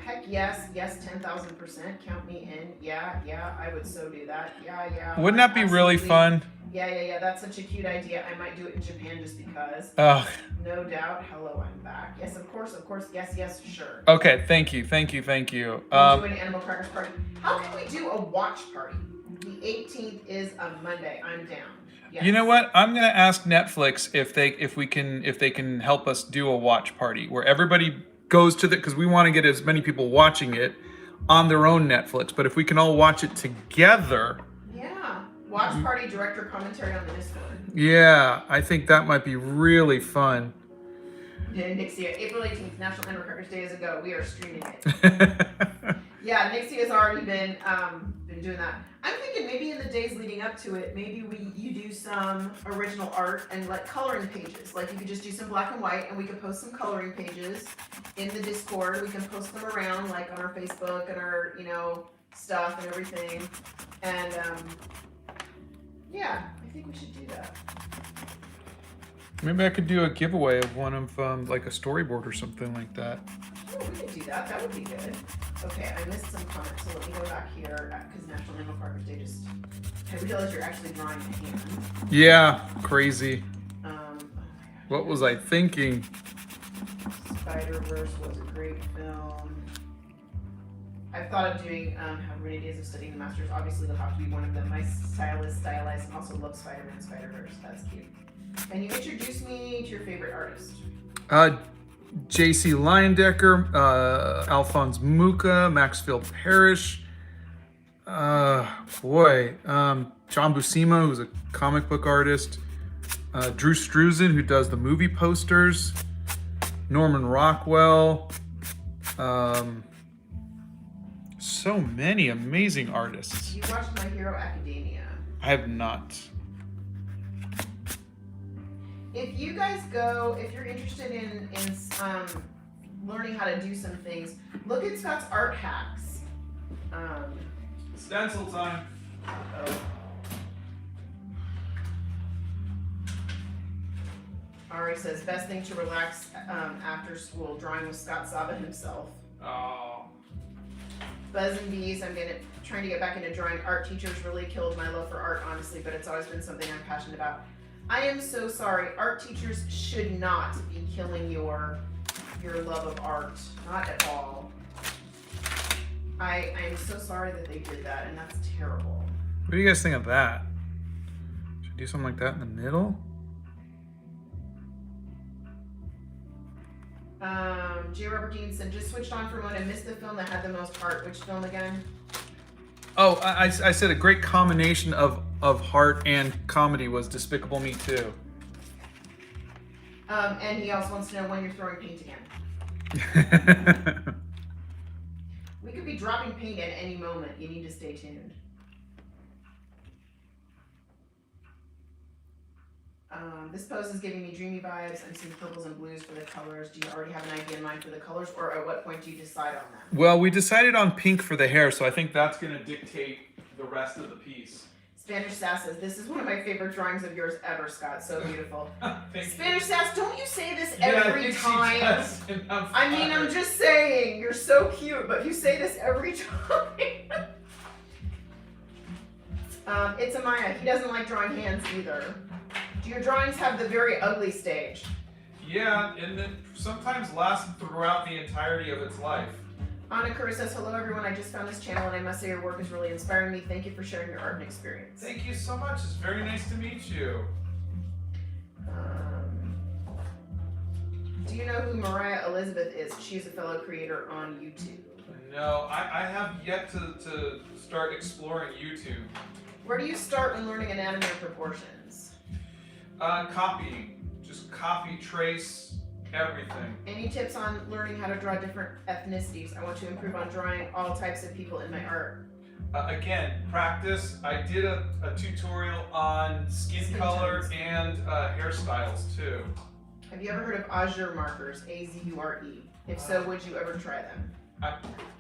Heck yes, 10,000%. Count me in. Yeah, I would so do that. Yeah. Wouldn't that be absolutely. Really fun? Yeah. That's such a cute idea. I might do it in Japan just because. Oh. No doubt. Hello, I'm back. Yes, of course. Yes, sure. Okay, thank you. We're doing Animal Crackers Party. How can we do a watch party? The 18th is a Monday. I'm down. Yes. You know what? I'm gonna ask Netflix if they can help us do a watch party where everybody goes to because we want to get as many people watching it on their own Netflix. But if we can all watch it together. Yeah. Watch party, director commentary on the Discord. Yeah, I think that might be really fun. Nixia, April 18th, National Animal Crackers Day is ago. We are streaming it. Yeah, Nixie has already been doing that. I'm thinking maybe in the days leading up to it, maybe you do some original art and like coloring pages. Like you could just do some black and white, and we could post some coloring pages in the Discord. We can post them around like on our Facebook and our stuff and everything. And yeah, I think we should do that. Maybe I could do a giveaway of one of like a storyboard or something like that. Oh, we could do that. That would be good. Okay, I missed some comments, so let me go back here because National Animal Farmers Day just. I realize you're actually drawing a hand. Yeah, crazy. Oh my gosh. What was I thinking? Spider-Verse was a great film. I've thought of doing How Many Days of Studying the Masters. Obviously, they'll have to be one of them. My stylist stylized and also loves Spider-Man Spider-Verse. That's cute. Can you introduce me to your favorite artist? J.C. Leyendecker, Alphonse Mucha, Maxfield Parrish. John Buscema, who's a comic book artist. Drew Struzan, who does the movie posters. Norman Rockwell. So many amazing artists. You watched My Hero Academia. I have not. If you guys go, if you're interested in learning how to do some things, look at Scott's art hacks. Stencil time. Ari says, best thing to relax after school, drawing with Scott Saba himself. Oh. Buzz and Bees, trying to get back into drawing. Art teachers really killed my love for art, honestly, but it's always been something I'm passionate about. I am so sorry. Art teachers should not be killing your love of art. Not at all. I am so sorry that they did that, and that's terrible. What do you guys think of that? Should I do something like that in the middle? J. Robert Dean said, just switched on for one and missed the film that had the most heart. Which film again? Oh, I said a great combination of heart and comedy was Despicable Me 2. And he also wants to know when you're throwing paint again. We could be dropping paint at any moment. You need to stay tuned. This pose is giving me dreamy vibes. I'm seeing purples and blues for the colors. Do you already have an idea in mind for the colors, or at what point do you decide on them? Well, we decided on pink for the hair, so I think that's going to dictate the rest of the piece. Spanish Sass says, this is one of my favorite drawings of yours ever, Scott. So beautiful. Spanish you. Sass, don't you say this every time? She does, I mean, I'm just saying, you're so cute, but you say this every time. It's Amaya. He doesn't like drawing hands either. Do your drawings have the very ugly stage? Yeah, and then sometimes lasts throughout the entirety of its life. Anna Curry says, hello everyone, I just found this channel and I must say your work is really inspiring me. Thank you for sharing your art and experience. Thank you so much. It's very nice to meet you. Do you know who Mariah Elizabeth is? She's a fellow creator on YouTube. No, I have yet to start exploring YouTube. Where do you start when learning anatomy and proportions? Copying. Just copy, trace, everything. Any tips on learning how to draw different ethnicities? I want to improve on drawing all types of people in my art. Again, practice. I did a tutorial on skin color tones. And hairstyles too. Have you ever heard of Azure markers? A-Z-U-R-E. If so, would you ever try them?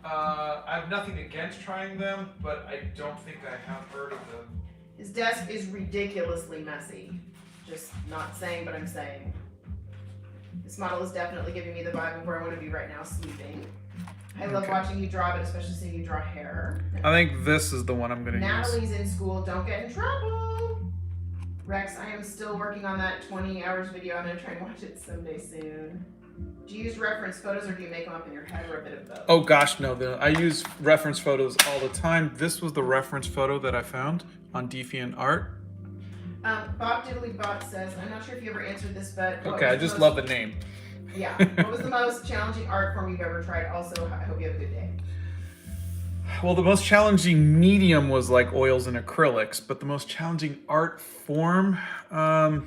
I have nothing against trying them, but I don't think I have heard of them. His desk is ridiculously messy. Just not saying, but I'm saying. This model is definitely giving me the vibe of where I want to be right now, sleeping. I love watching you draw, but especially seeing you draw hair. I think this is the one I'm going to use. Natalie's in school. Don't get in trouble. Rex, I am still working on that 20 hours video. I'm going to try and watch it someday soon. Do you use reference photos or do you make them up in your head or a bit of both? Oh gosh, no. I use reference photos all the time. This was the reference photo that I found on DeviantArt. Bob Diddley says, I'm not sure if you ever answered this, but... Okay, I just love the name. Yeah. What was the most challenging art form you've ever tried? Also, I hope you have a good day. Well, the most challenging medium was like oils and acrylics, but the most challenging art form... I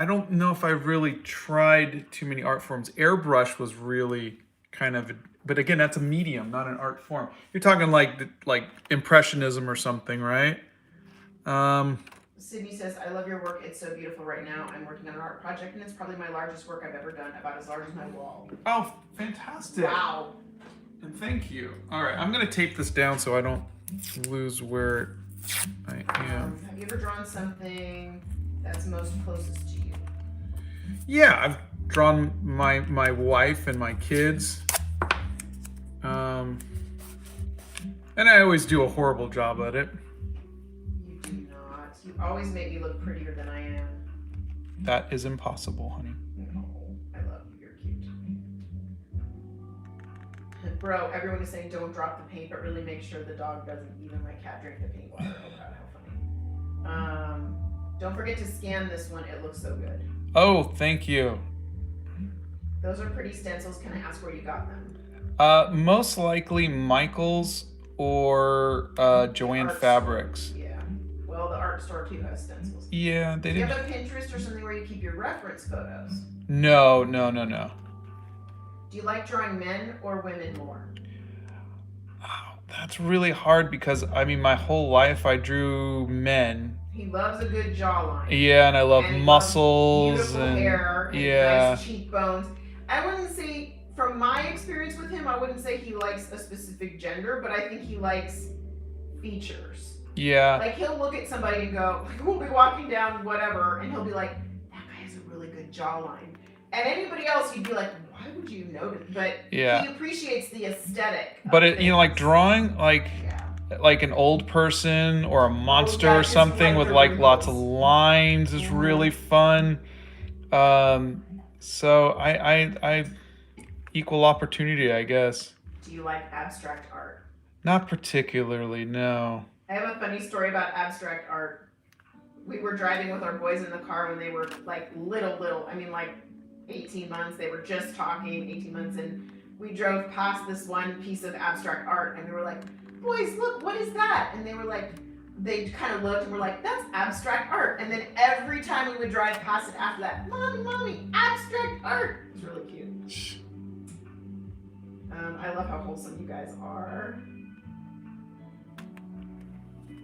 don't know if I've really tried too many art forms. Airbrush was really kind of... But again, that's a medium, not an art form. You're talking like impressionism or something, right? Sydney says, I love your work. It's so beautiful right now. I'm working on an art project, and it's probably my largest work I've ever done, about as large as my wall. Oh, fantastic. Wow. And thank you. All right, I'm going to tape this down so I don't lose where I am. Have you ever drawn something that's most closest to you? Yeah, I've drawn my wife and my kids. And I always do a horrible job at it. You do not. You always make me look prettier than I am. That is impossible, honey. No, I love you. You're cute. Bro, everyone is saying don't drop the paint, but really make sure the dog doesn't even my cat drink the paint water. Oh god, how funny. Don't forget to scan this one. It looks so good. Oh, thank you. Those are pretty stencils. Can I ask where you got them? Most likely Michael's or Joanne Art Fabrics. Store. Yeah. Well, the art store too has stencils. Yeah, they Do you didn't. have a Pinterest or something where you keep your reference photos? No. Do you like drawing men or women more? Oh, that's really hard because I mean, my whole life I drew men. He loves a good jawline. Yeah, and I love And he muscles loves beautiful and hair and yeah. nice cheekbones. I wouldn't say, from my experience with him, I wouldn't say he likes a specific gender, but I think he likes features. Yeah. Like he'll look at somebody and go, like we'll be walking down whatever, and he'll be like, that guy has a really good jawline. And anybody else, you'd be like, why would you notice? But Yeah. he appreciates the aesthetic. But it, you know, like drawing like an old person or a monster that or is something with like wonderful. lots of lines is really fun. So I equal opportunity, I guess. Do you like abstract art? Not particularly, no. I have a funny story about abstract art. We were driving with our boys in the car when they were like little, I mean like 18 months. They were just talking, 18 months, and we drove past this one piece of abstract art and we were like, boys, look, what is that? And they were like, they kind of looked and were like, that's abstract art. And then every time we would drive past it after that, mommy, abstract art. It's really cute. I love how wholesome you guys are.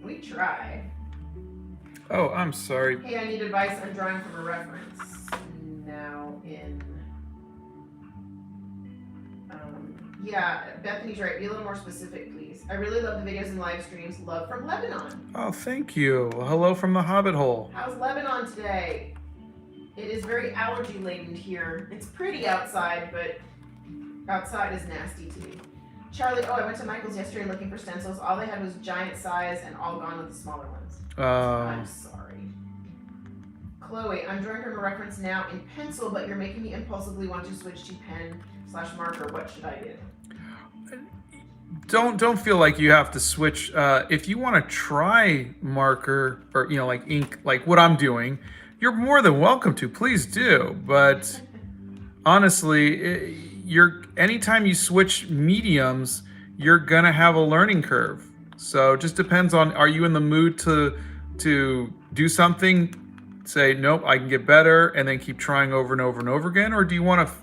We try. Oh, I'm sorry. Hey, I need advice on drawing from a reference. Now in... yeah, Bethany's right. Be a little more specific, please. I really love the videos and live streams. Love from Lebanon. Oh, thank you. Hello from the Hobbit hole. How's Lebanon today? It is very allergy laden here. It's pretty outside, but outside is nasty too. Charlie, I went to Michael's yesterday looking for stencils. All they had was giant size and all gone with the smaller ones. I'm sorry. Chloe, I'm drawing from a reference now in pencil, but you're making me impulsively want to switch to pen/marker. What should I do? Don't feel like you have to switch. If you want to try marker or like ink, like what I'm doing, you're more than welcome to. Please do. But honestly, anytime you switch mediums, you're gonna have a learning curve. So it just depends on, are you in the mood to do something, say nope, I can get better, and then keep trying over and over and over again, or do you want to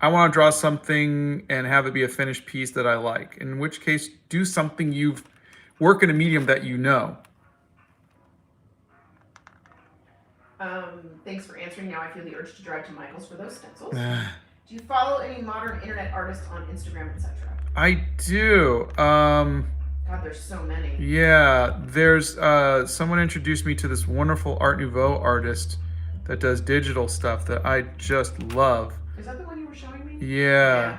I want to draw something and have it be a finished piece that I like? In which case, do something work in a medium that you know. Thanks for answering. Now I feel the urge to drive to Michael's for those stencils. Do you follow any modern internet artists on Instagram, etc.? I do. God, there's so many. Yeah, there's someone introduced me to this wonderful Art Nouveau artist that does digital stuff that I just love. Is that the one you were showing me? Yeah.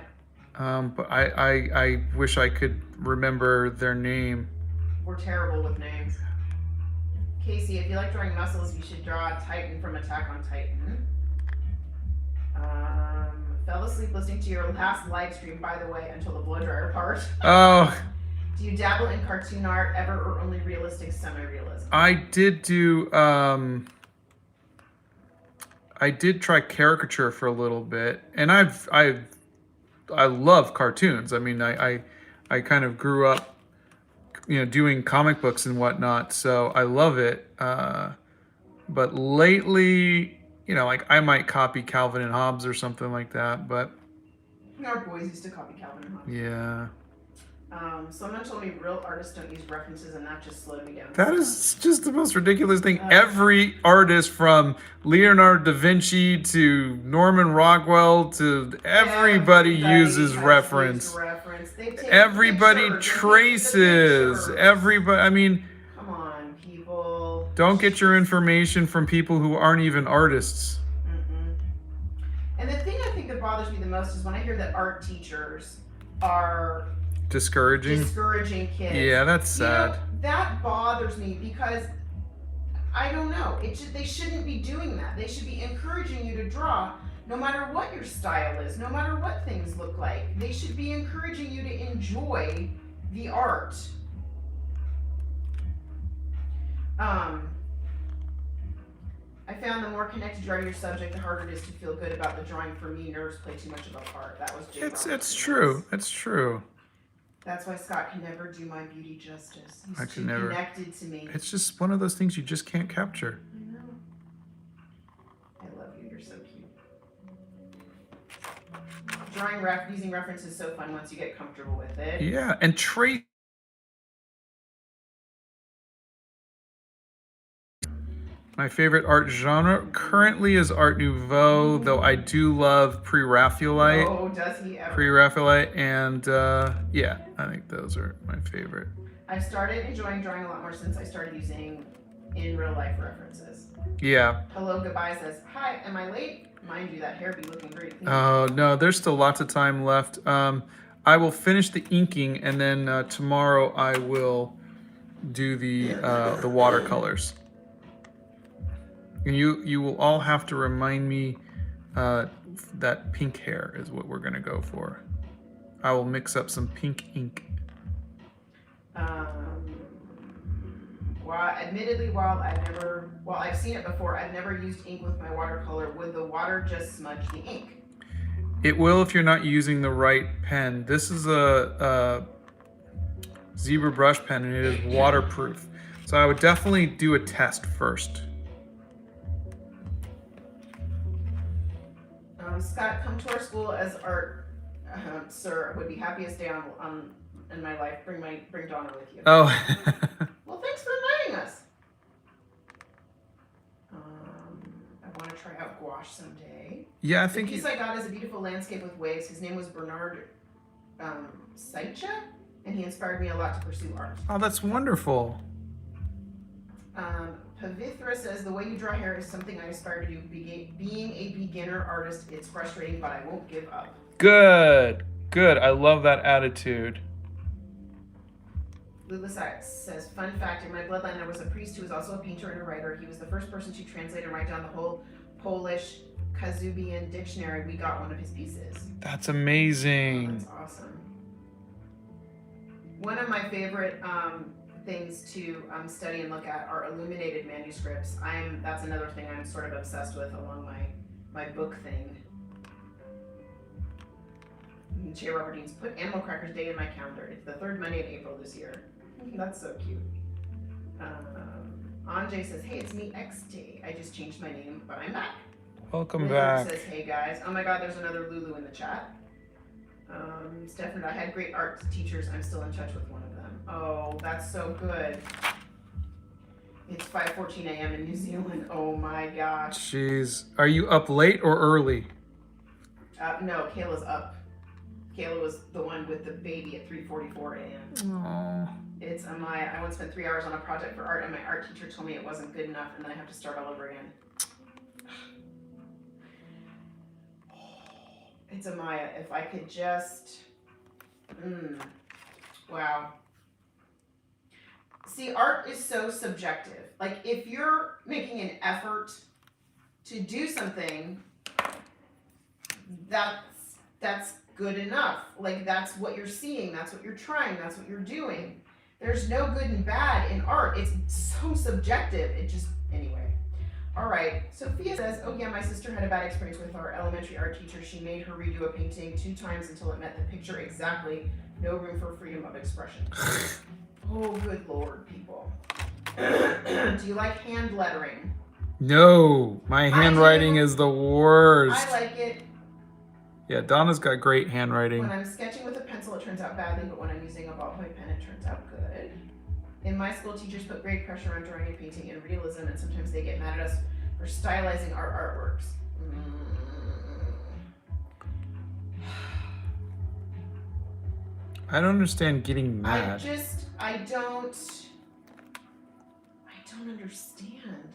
But I wish I could remember their name. We're terrible with names. Casey, if you like drawing muscles, you should draw Titan from Attack on Titan. Fell asleep listening to your last live stream, by the way, until the blow dryer part. Oh. Do you dabble in cartoon art ever, or only realistic, semi-realism? I did do. I did try caricature for a little bit, and I love cartoons. I mean, I kind of grew up, doing comic books and whatnot, so I love it. But lately, I might copy Calvin and Hobbes or something like that. But our boys used to copy Calvin and Hobbes. Yeah. Someone told me real artists don't use references, and that just slowed me down. That is just the most ridiculous thing. Every artist, from Leonardo da Vinci to Norman Rockwell to everybody uses reference. Everybody traces. Everybody. I mean, come Don't get your information from people who aren't even artists. Mm-mm. And the thing I think that bothers me the most is when I hear that art teachers are Discouraging kids. Yeah, that's sad. That bothers me because I don't know. They shouldn't be doing that. They should be encouraging you to draw no matter what your style is, no matter what things look like. They should be encouraging you to enjoy the art. I found the more connected you are to your subject, the harder it is to feel good about the drawing. For me, nerves play too much of a part. That was Jay It's true. It's true. That's why Scott can never do my beauty justice. He's I too can never. connected to me. It's just one of those things you just can't capture. I know. I love you. You're so cute. Using reference is so fun once you get comfortable with it. Yeah, and trace. My favorite art genre currently is Art Nouveau, though I do love Pre-Raphaelite. Oh, does he ever? Pre-Raphaelite, and yeah, I think those are my favorite. I've started enjoying drawing a lot more since I started using in real life references. Yeah. Hello, goodbye says, hi, am I late? Mind you, that hair be looking great. Oh, no, there's still lots of time left. I will finish the inking, and then tomorrow I will do the watercolors. And you will all have to remind me that pink hair is what we're gonna go for. I will mix up some pink ink. Admittedly, while I've seen it before, I've never used ink with my watercolor. Would the water just smudge the ink? It will if you're not using the right pen. This is a zebra brush pen, and it is waterproof. So I would definitely do a test first. Scott, come to our school as art, sir. Would be happiest day in my life. Bring Donna with you. Oh. Well, thanks for inviting us. I want to try out gouache someday. Yeah, I The think piece I got is a beautiful landscape with waves. His name was Bernard Seicha, and he inspired me a lot to pursue art. Oh, that's wonderful. Pavithra says, the way you draw hair is something I aspire to do. Being a beginner artist, it's frustrating, but I won't give up. Good. I love that attitude. Lula says, fun fact, in my bloodline there was a priest who was also a painter and a writer. He was the first person to translate and write down the whole Polish Kazubian dictionary. We got one of his pieces. That's amazing. Oh, that's awesome. One of my favorite things to study and look at are illuminated manuscripts. That's another thing I'm sort of obsessed with along my book thing. J. Robert Dean's put Animal Crackers Day in my calendar. It's the third Monday in April this year. That's so cute. Anjay says, hey, it's me, XT. I just changed my name, but I'm back. Welcome Lily back. Says, hey guys. Oh my God, there's another Lulu in the chat. Stefan, I had great art teachers. I'm still in touch with one of them. Oh, that's so good. It's 5:14 a.m. in New Zealand. Oh my gosh. Jeez. Are you up late or early? No, Kayla's up. Kayla was the one with the baby at 3:44 a.m. Oh. It's Amaya. I once spent 3 hours on a project for art, and my art teacher told me it wasn't good enough, and then I have to start all over again. It's Amaya. If I could just... Wow. See, art is so subjective. Like, if you're making an effort to do something, that's good enough. Like, that's what you're seeing, that's what you're trying, that's what you're doing. There's no good and bad in art. It's so subjective. Anyway. All right, Sophia says, oh yeah, my sister had a bad experience with our elementary art teacher. She made her redo a painting 2 times until it met the picture exactly. No room for freedom of expression. Oh, good Lord, people. Do you like hand lettering? No, my handwriting is the worst. I like it. Yeah, Donna's got great handwriting. When I'm sketching with a pencil, it turns out badly, but when I'm using a ballpoint pen, it turns out good. In my school, teachers put great pressure on drawing and painting in realism, and sometimes they get mad at us for stylizing our artworks. I don't understand getting mad. I don't don't understand.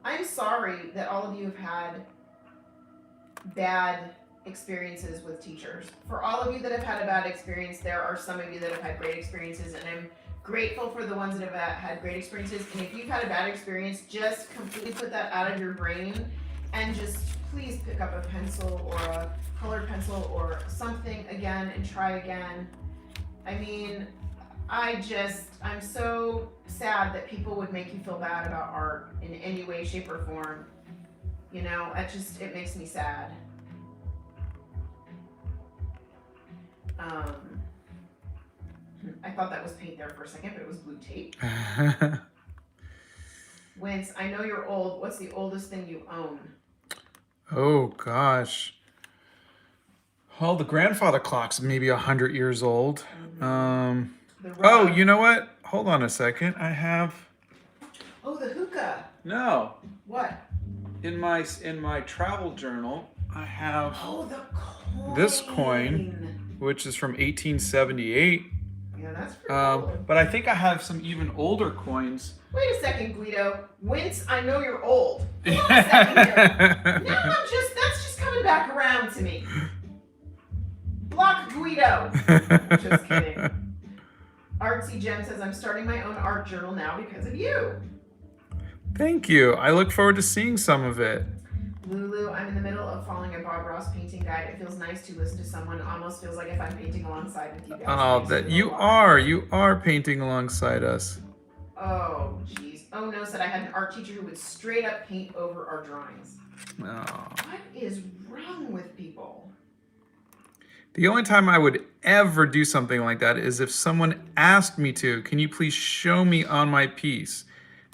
I'm sorry that all of you have had bad experiences with teachers. For all of you that have had a bad experience, there are some of you that have had great experiences, and I'm grateful for the ones that have had great experiences. And if you've had a bad experience, just completely put that out of your brain and just please pick up a pencil or a colored pencil or something again and try again. I mean, I'm so sad that people would make you feel bad about art in any way, shape, or form. You know, it makes me sad. I thought that was paint there for a second, but it was blue tape. Wince, I know you're old. What's the oldest thing you own? Oh, gosh. Well, the grandfather clock's maybe 100 years old. Oh, you know what? Hold on a second. I have... Oh, the hookah. No. What? In my travel journal, I have the coin. This coin, which is from 1878. Yeah, that's pretty old. But I think I have some even older coins. Wait a second, Guido. Wince, I know you're old. Hold on a second here. Now that's just coming back around to me. Block Guido. Just kidding. Artsy Gem says, I'm starting my own art journal now because of you. Thank you. I look forward to seeing some of it. Lulu, I'm in the middle of following a Bob Ross painting guide. It feels nice to listen to someone. Almost feels like if I'm painting alongside with you guys. Oh, that you are painting alongside us. Oh, jeez. Oh no, said I had an art teacher who would straight up paint over our drawings. Oh. What is wrong with people? The only time I would ever do something like that is if someone asked me to, can you please show me on my piece?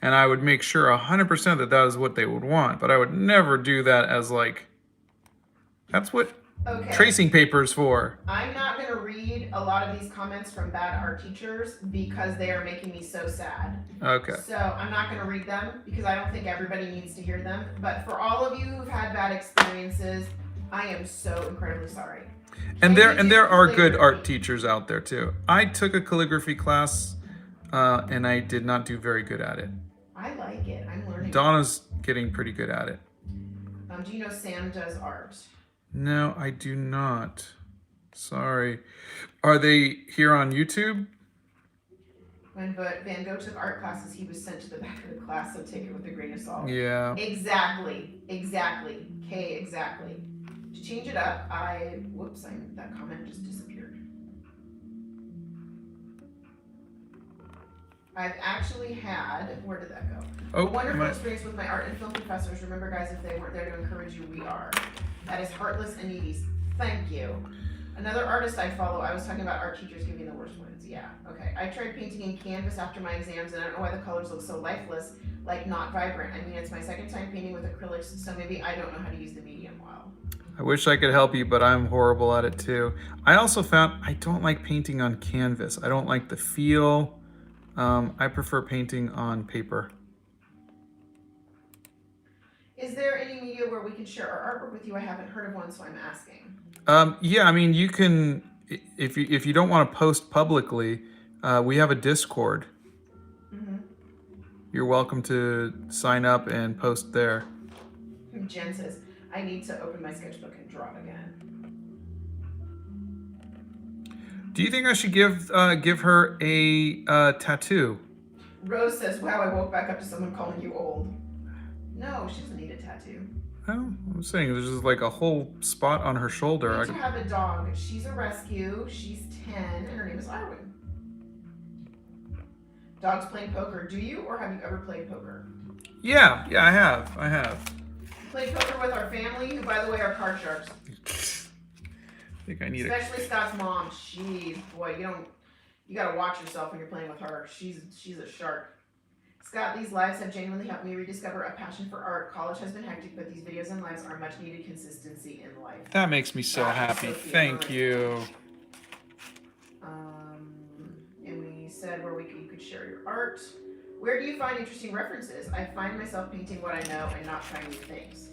And I would make sure 100% that is what they would want. But I would never do that as like, that's what tracing paper is for. I'm not going to read a lot of these comments from bad art teachers because they are making me so sad. Okay. So I'm not going to read them because I don't think everybody needs to hear them. But for all of you who've had bad experiences, I am so incredibly sorry. And there are good art teachers out there too. I took a calligraphy class and I did not do very good at it. I like it. I'm learning. Donna's getting pretty good at it. Do you know Sam does art? No, I do not. Sorry. Are they here on YouTube? When Van Gogh took art classes, he was sent to the back of the class, so take it with a grain of salt. Yeah. Exactly. Kay, exactly. To change it up, that comment just disappeared. I've actually had, where did that go? A wonderful experience with my art and film professors. Remember, guys, if they weren't there to encourage you, we are. That is Heartless and Needy. Thank you. Another artist I follow, I was talking about art teachers giving the worst ones. Yeah, okay. I tried painting in canvas after my exams, and I don't know why the colors look so lifeless, like not vibrant. I mean, it's my second time painting with acrylics, so maybe I don't know how to use the medium well. I wish I could help you, but I'm horrible at it too. I also found I don't like painting on canvas. I don't like the feel. I prefer painting on paper. Is there any media where we can share our artwork with you? I haven't heard of one, so I'm asking. Yeah, I mean, you can, if you don't want to post publicly, we have a Discord. Mm-hmm. You're welcome to sign up and post there. Jen says, I need to open my sketchbook and draw it again. Do you think I should give her a tattoo? Rose says, wow, I woke back up to someone calling you old. No, she doesn't need a tattoo. Oh, I'm saying there's just like a whole spot on her shoulder. We do have a dog. She's a rescue. She's 10, and her name is Arwen. Dogs playing poker. Do you, or have you ever played poker? Yeah, I have. Played poker with our family, who, by the way, are card sharks. I think I need Especially Scott's mom. She's, boy, you gotta watch yourself when you're playing with her. She's a shark. Scott, these lives have genuinely helped me rediscover a passion for art. College has been hectic, but these videos and lives are much needed consistency in life. That makes me so happy. Thank you. And we said where you could share your art. Where do you find interesting references? I find myself painting what I know and not trying new things.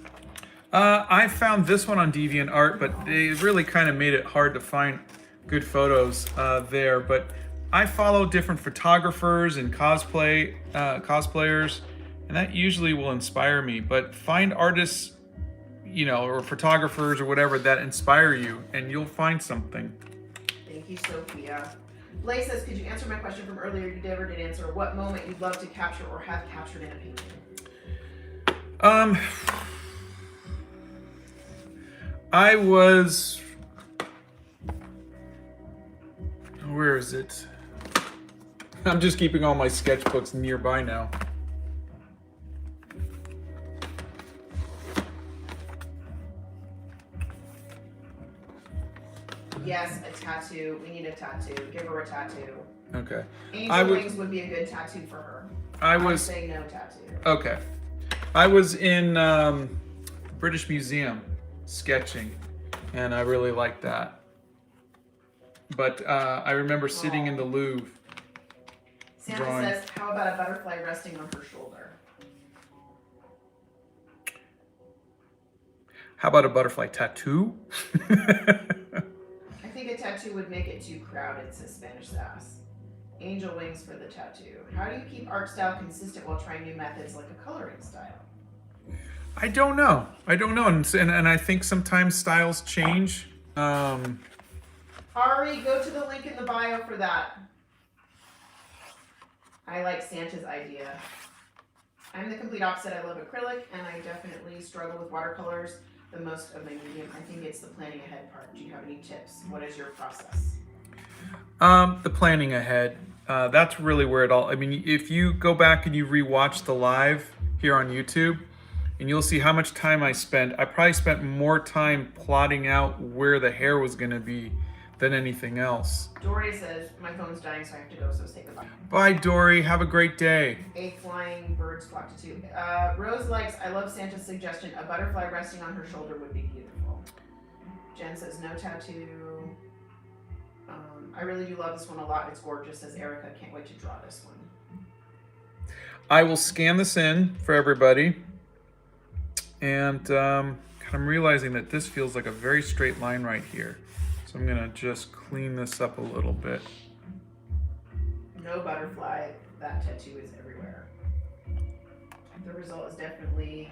I found this one on DeviantArt, but they really kind of made it hard to find good photos there. But I follow different photographers and cosplayers, and that usually will inspire me. But find artists, or photographers or whatever that inspire you, and you'll find something. Thank you, Sophia. Lay says, could you answer my question from earlier? You never did answer. What moment you'd love to capture or have captured in a painting? Where is it? I'm just keeping all my sketchbooks nearby now. Yes, a tattoo. We need a tattoo. Give her a tattoo. Okay. Angel wings would be a good tattoo for her. I would was say no tattoo. Okay. I was in British Museum sketching, and I really liked that. But I remember sitting in the Louvre. Santa drawing. says, how about a butterfly resting on her shoulder? How about a butterfly tattoo? I think a tattoo would make it too crowded, says Spanish Sass. Angel wings for the tattoo. How do you keep art style consistent while trying new methods like a coloring style? I don't know. And I think sometimes styles change. Ari, go to the link in the bio for that. I like Santa's idea. I'm the complete opposite. I love acrylic, and I definitely struggle with watercolors the most of my medium. I think it's the planning ahead part. Do you have any tips? What is your process? The planning ahead. That's really where it all. I mean, if you go back and you rewatch the live here on YouTube, and you'll see how much time I spent. I probably spent more time plotting out where the hair was going to be than anything else. Dory says, my phone's dying, so I have to go, so say goodbye. Bye, Dory. Have a great day. A flying birds flock to two. Rose likes, I love Santa's suggestion. A butterfly resting on her shoulder would be beautiful. Jen says, no tattoo. I really do love this one a lot. It's gorgeous, says Erica. Can't wait to draw this one. I will scan this in for everybody. And I'm realizing that this feels like a very straight line right here. So I'm gonna just clean this up a little bit. No butterfly. That tattoo is everywhere. The result is definitely...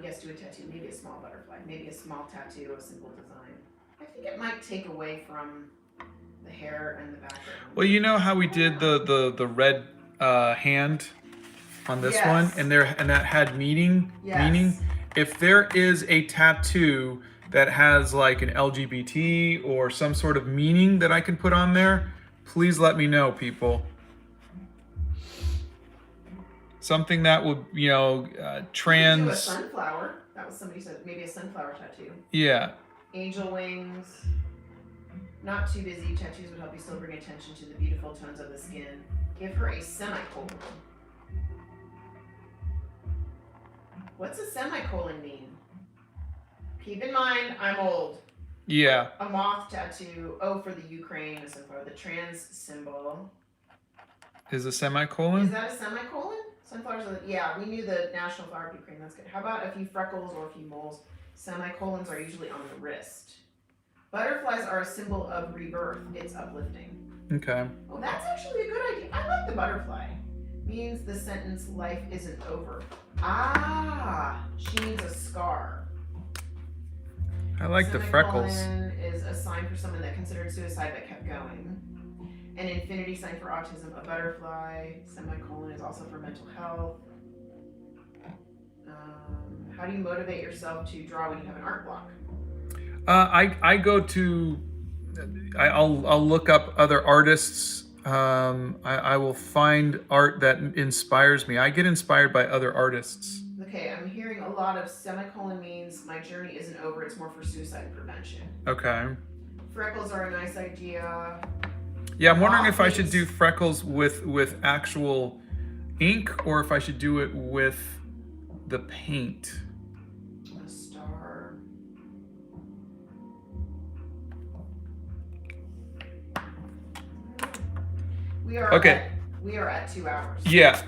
yes, do a tattoo. Maybe a small butterfly. Maybe a small tattoo, a simple design. I think it might take away from the hair and the background. Well, you know how we did the red hand on this one, and that had meaning. If there is a tattoo that has like an LGBT or some sort of meaning that I can put on there, please let me know, people. Something that would, trans. Do a sunflower. That was somebody said maybe a sunflower tattoo. Yeah. Angel wings. Not too busy. Tattoos would help you still bring attention to the beautiful tones of the skin. Give her a semicolon. What's a semicolon mean? Keep in mind, I'm old. Yeah. A moth tattoo. Oh, for the Ukraine, a sunflower. The trans symbol. Is a semicolon? Is that a semicolon? Sunflowers are, yeah, we knew the national flower of Ukraine. That's good. How about a few freckles or a few moles? Semicolons are usually on the wrist. Butterflies are a symbol of rebirth. It's uplifting. Okay. Oh, that's actually a good idea. I like the butterfly. Means the sentence, life isn't over. Ah, she needs a scar. I like the freckles. Semicolon is a sign for someone that considered suicide but kept going. An infinity sign for autism. A butterfly. Semicolon is also for mental health. How do you motivate yourself to draw when you have an art block? I go to, I'll look up other artists. I will find art that inspires me. I get inspired by other artists. Okay, I'm hearing a lot of semicolon means my journey isn't over. It's more for suicide prevention. Okay. Freckles are a nice idea. Yeah, I'm wondering if I should do freckles with actual ink or if I should do it with the paint. A star. We are okay. We are at 2 hours. Yeah.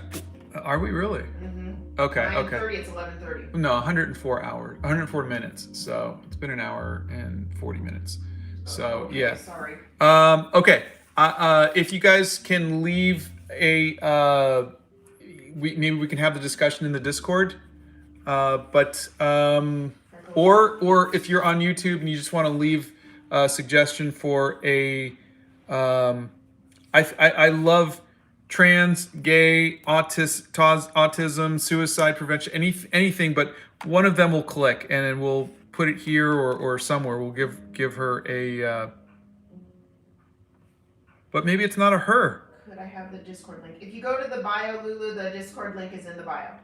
Are we really? Mm-hmm. Okay. 9:30, it's 11:30. No, 104 minutes. So it's been an hour and 40 minutes. So Okay, yeah. Sorry. Okay. If you guys can leave a, maybe we can have the discussion in the Discord. Or if you're on YouTube and you just want to leave a suggestion for a, I love trans, gay, autism, suicide prevention, anything, but one of them will click and then we'll put it here or somewhere. We'll give her a. But maybe it's not a her. Could I have the Discord link? If you go to the bio, Lulu, the Discord link is in the bio. I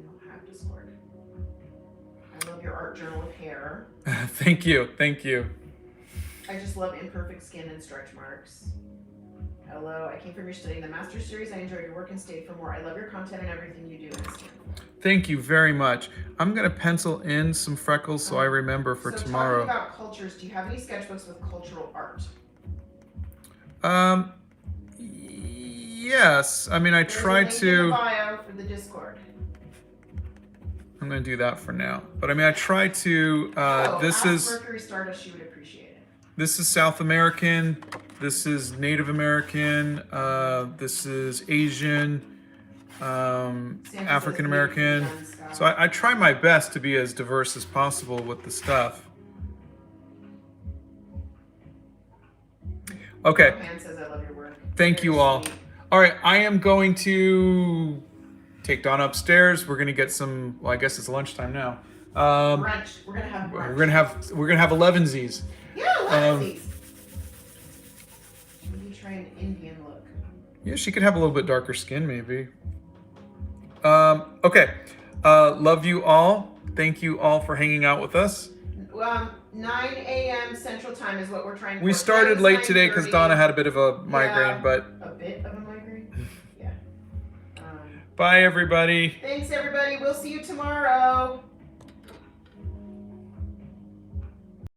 don't have Discord. I love your art journal of hair. Thank you. I just love imperfect skin and stretch marks. Hello, I came from your studying the master's series. I enjoyed your work and stayed for more. I love your content and everything you do and stand for. Thank you very much. I'm gonna pencil in some freckles so I remember for tomorrow. Talking about cultures, do you have any sketchbooks with cultural art? Yes. I mean, I tried There's a link to. in the bio for the Discord. I'm gonna do that for now. But I mean, I tried to. This ask is Mercury Stardust. She would appreciate it. this is South American. This is Native American. This is Asian. African American. So I try my best to be as diverse as possible with the stuff. Okay. Pan says I love your work. Thank you all. All right, I am going to take Dawn upstairs. We're gonna get some. Well, I guess it's lunchtime now. Brunch. We're gonna have brunch. We're gonna have 11sies. Yeah, 11sies. Maybe try an Indian look. Yeah, she could have a little bit darker skin, maybe. Okay. Love you all. Thank you all for hanging out with us. 9 a.m. Central Time is what we're trying to. We started late today because Donna had a bit of a migraine, but. A bit of a migraine? Yeah. Bye, everybody. Thanks, everybody. We'll see you tomorrow.